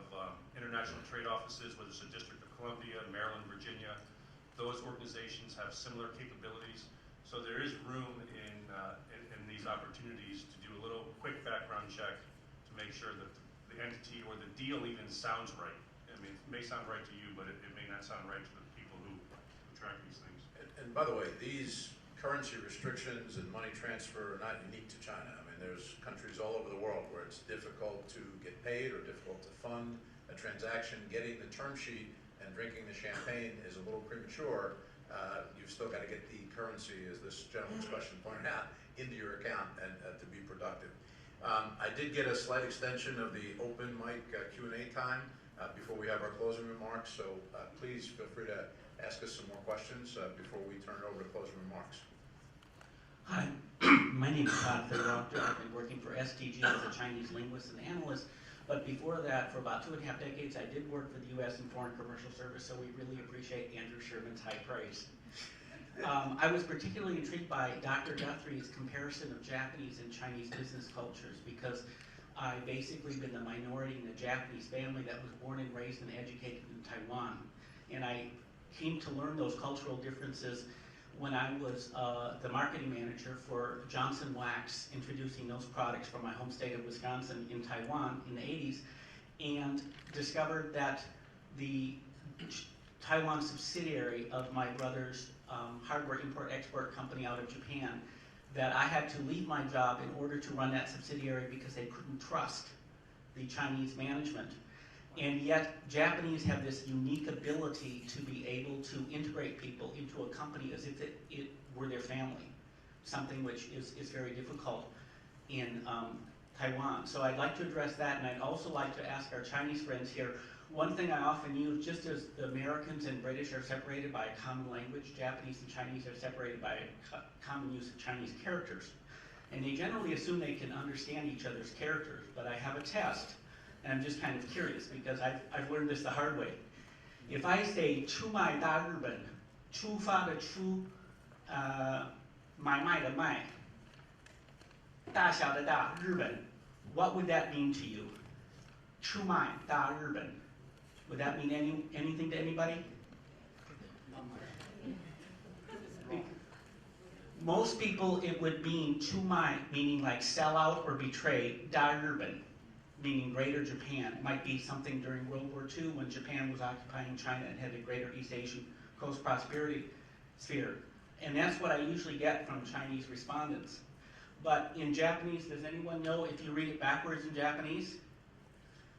international trade offices, whether it's the District of Columbia, Maryland, Virginia. Those organizations have similar capabilities. So there is room in these opportunities to do a little quick background check to make sure that the entity or the deal even sounds right. I mean, it may sound right to you, but it may not sound right to the people who track these things. And by the way, these currency restrictions and money transfer are not unique to China. I mean, there's countries all over the world where it's difficult to get paid or difficult to fund a transaction. Getting the term sheet and drinking the champagne is a little premature. You've still got to get the currency, as this gentleman's question pointed out, into your account and to be productive. I did get a slight extension of the open mic Q&A time before we have our closing remarks, so please feel free to ask us some more questions before we turn it over to closing remarks. Hi, my name is Guthrie. I've been working for STG as a Chinese linguist and analyst, but before that, for about 2.5 decades, I did work for the U.S. and Foreign Commercial Service, so we really appreciate Andrew Sherman's high praise. I was particularly intrigued by Dr. Guthrie's comparison of Japanese and Chinese business cultures, because I basically been the minority in a Japanese family that was born and raised and educated in Taiwan, and I came to learn those cultural differences when I was the marketing manager for Johnson Wax, introducing those products from my home state of Wisconsin in Taiwan in the 80s. and discovered that the Taiwan subsidiary of my brother's hardware import-export company out of Japan, that I had to leave my job in order to run that subsidiary because they couldn't trust the Chinese management. And yet, Japanese have this unique ability to be able to integrate people into a company as if it were their family, something which is very difficult in Taiwan. So I'd like to address that, and I'd also like to ask our Chinese friends here, one thing I often use, just as the Americans and British are separated by a common language, Japanese and Chinese are separated by a common use of Chinese characters. And they generally assume they can understand each other's characters, but I have a test, and I'm just kind of curious because I've learned this the hard way. If I say 出卖大日本, 出发的出, 买卖的卖, 大小的大, 日本, what would that mean to you? 出卖大日本. Would that mean anything to anybody? Most people, it would mean 出卖, meaning like sell out or betray, 大日本, meaning Greater Japan. Might be something during World War II when Japan was occupying China and had the Greater East Asian Coast Prosperity Sphere. And that's what I usually get from Chinese respondents. But in Japanese, does anyone know if you read it backwards in Japanese?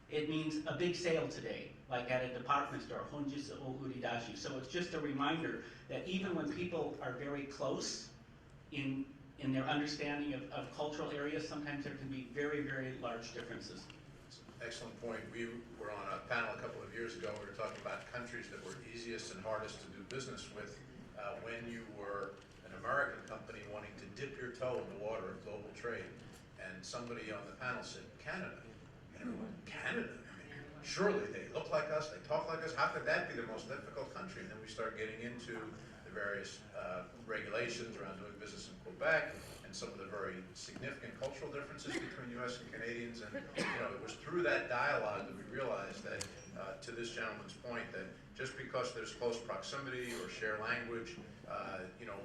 It means a big sale today, like at a department store, honjitsu o uridashi. So it's just a reminder that even when people are very close in their understanding of cultural areas, sometimes there can be very, very large differences. Excellent point. We were on a panel a couple of years ago. We were talking about countries that were easiest and hardest to do business with when you were an American company wanting to dip your toe in the water of global trade. And somebody on the panel said, Canada. And everyone, Canada? I mean, surely they look like us, they talk like us. How could that be the most difficult country? And then we start getting into the various regulations around doing business in Quebec and some of the very significant cultural differences between U.S. and Canadians. And it was through that dialogue that we realized that, to this gentleman's point, that just because there's close proximity or share language,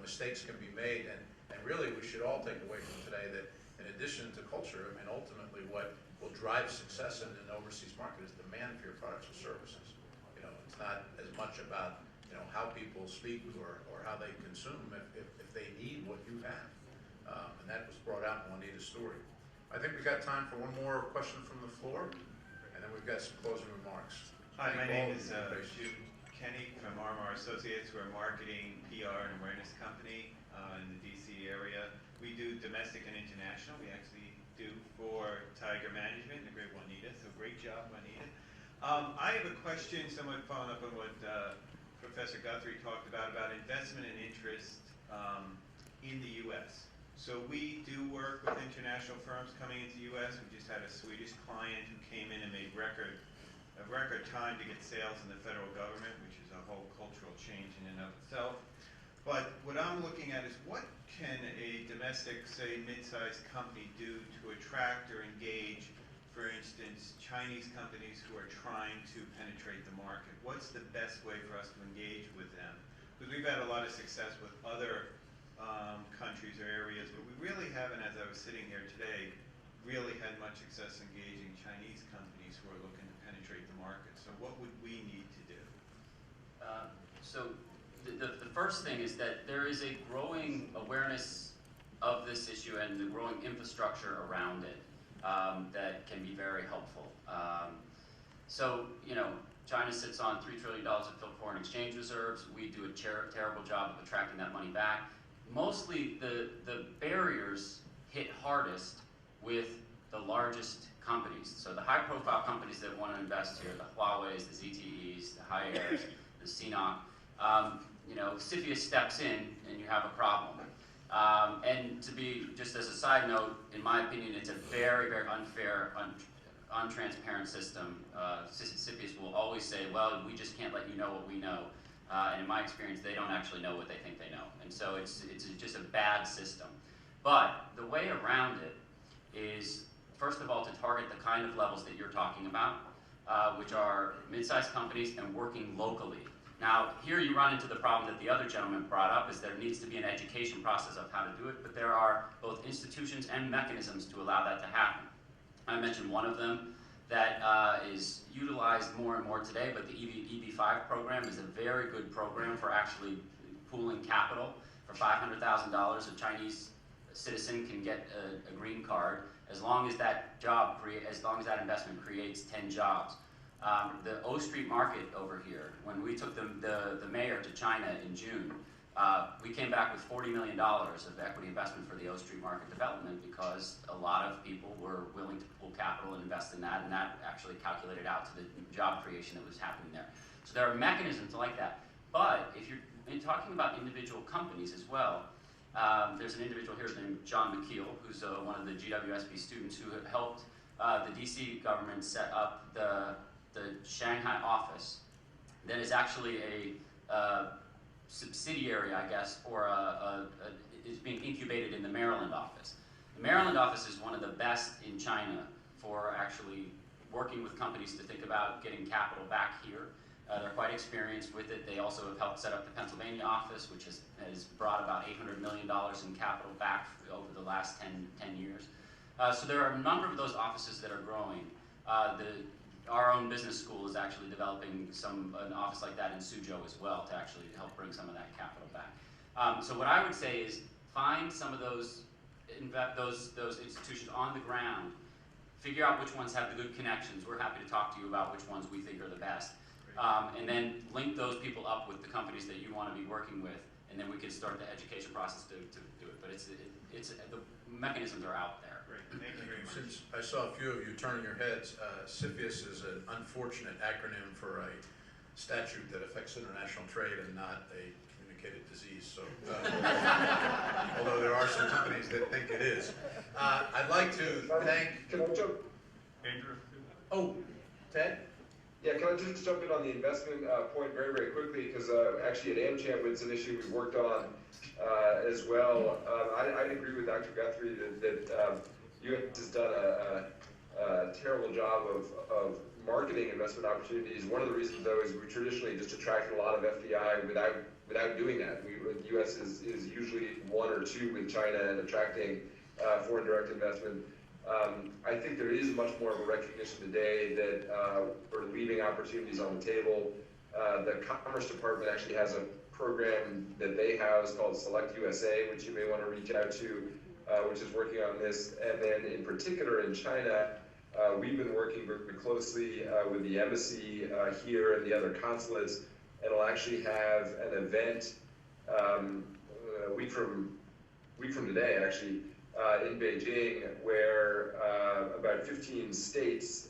mistakes can be made. And really, we should all take away from today that in addition to culture, I mean, ultimately what will drive success in an overseas market is demand for your products or services. It's not as much about how people speak or how they consume if they need what you have. And that was brought out in Juanita's story. I think we've got time for one more question from the floor, and then we've got some closing remarks. Hi, my name is Kenny from RMR Associates. We're a marketing, PR, and awareness company in the DC area. We do domestic and international. We actually do for Tiger Management and the great Juanita, so great job, Juanita. I have a question, somewhat following up on what Professor Guthrie talked about investment and interest in the U.S. So we do work with international firms coming into the U.S. We just had a Swedish client who came in and made a record time to get sales in the federal government, which is a whole cultural change in and of itself. But what I'm looking at is what can a domestic, say, mid-sized company do to attract or engage, for instance, Chinese companies who are trying to penetrate the market? What's the best way for us to engage with them? Because we've had a lot of success with other countries or areas, but we really haven't, as I was sitting here today, really had much success engaging Chinese companies who are looking to penetrate the market. So what would we need to do? So the first thing is that there is a growing awareness of this issue and the growing infrastructure around it that can be very helpful. China sits on $3 trillion of foreign exchange reserves. We do a terrible job of attracting that money back. Mostly the barriers hit hardest with the largest companies. So the high-profile companies that want to invest here, the Huaweis, the ZTEs, the Haiers, the CNOC, CFIUS steps in and you have a problem. And to be, just as a side note, in my opinion, it's a very, very unfair, untransparent system. CFIUS will always say, well, we just can't let you know what we know. And in my experience, they don't actually know what they think they know. And so it's just a bad system. But the way around it is, first of all, to target the kind of levels that you're talking about, which are mid-sized companies and working locally. Now, here you run into the problem that the other gentleman brought up, is there needs to be an education process of how to do it, but there are both institutions and mechanisms to allow that to happen. I mentioned one of them, that is utilized more and more today, but the EB5 program is a very good program for actually pooling capital. For $500,000, a Chinese citizen can get a green card as long as that investment creates 10 jobs. The O Street market over here, when we took the mayor to China in June, we came back with $40 million of equity investment for the O Street market development because a lot of people were willing to pool capital and invest in that, and that actually calculated out to the job creation that was happening there. So there are mechanisms like that. But if you're talking about individual companies as well, there's an individual here named John McKeel, who's one of the GWSB students who helped the DC government set up the Shanghai office that is actually a subsidiary, I guess, or is being incubated in the Maryland office. The Maryland office is one of the best in China for actually working with companies to think about getting capital back here. They're quite experienced with it. They also have helped set up the Pennsylvania office, which has brought about $800 million in capital back over the last 10 years. So there are a number of those offices that are growing. Our own business school is actually developing an office like that in Suzhou as well to actually help bring some of that capital back. So what I would say is find some of those institutions on the ground, figure out which ones have the good connections. We're happy to talk to you about which ones we think are the best. And then link those people up with the companies that you want to be working with, and then we can start the education process to do it. But the mechanisms are out there. Great, thank you very much. Since I saw a few of you turning your heads, CFIUS is an unfortunate acronym for a statute that affects international trade and not a communicated disease. So, although there are some companies that think it is. I'd like to thank... Can I jump? Andrew? Oh, Ted? Yeah, can I just jump in on the investment point very, very quickly? Because actually at AmCham, it's an issue we worked on as well. I'd agree with Dr. Guthrie that US has done a terrible job of marketing investment opportunities. One of the reasons, though, is we traditionally just attracted a lot of FDI without doing that. The U.S. is usually one or two with China and attracting foreign direct investment. I think there is much more of a recognition today that we're leaving opportunities on the table. The Commerce Department actually has a program that they house called Select USA, which you may want to reach out to, which is working on this. And then in particular in China, we've been working very closely with the embassy here and the other consulates, and we'll actually have an event a week from today, actually, in Beijing, where about 15 states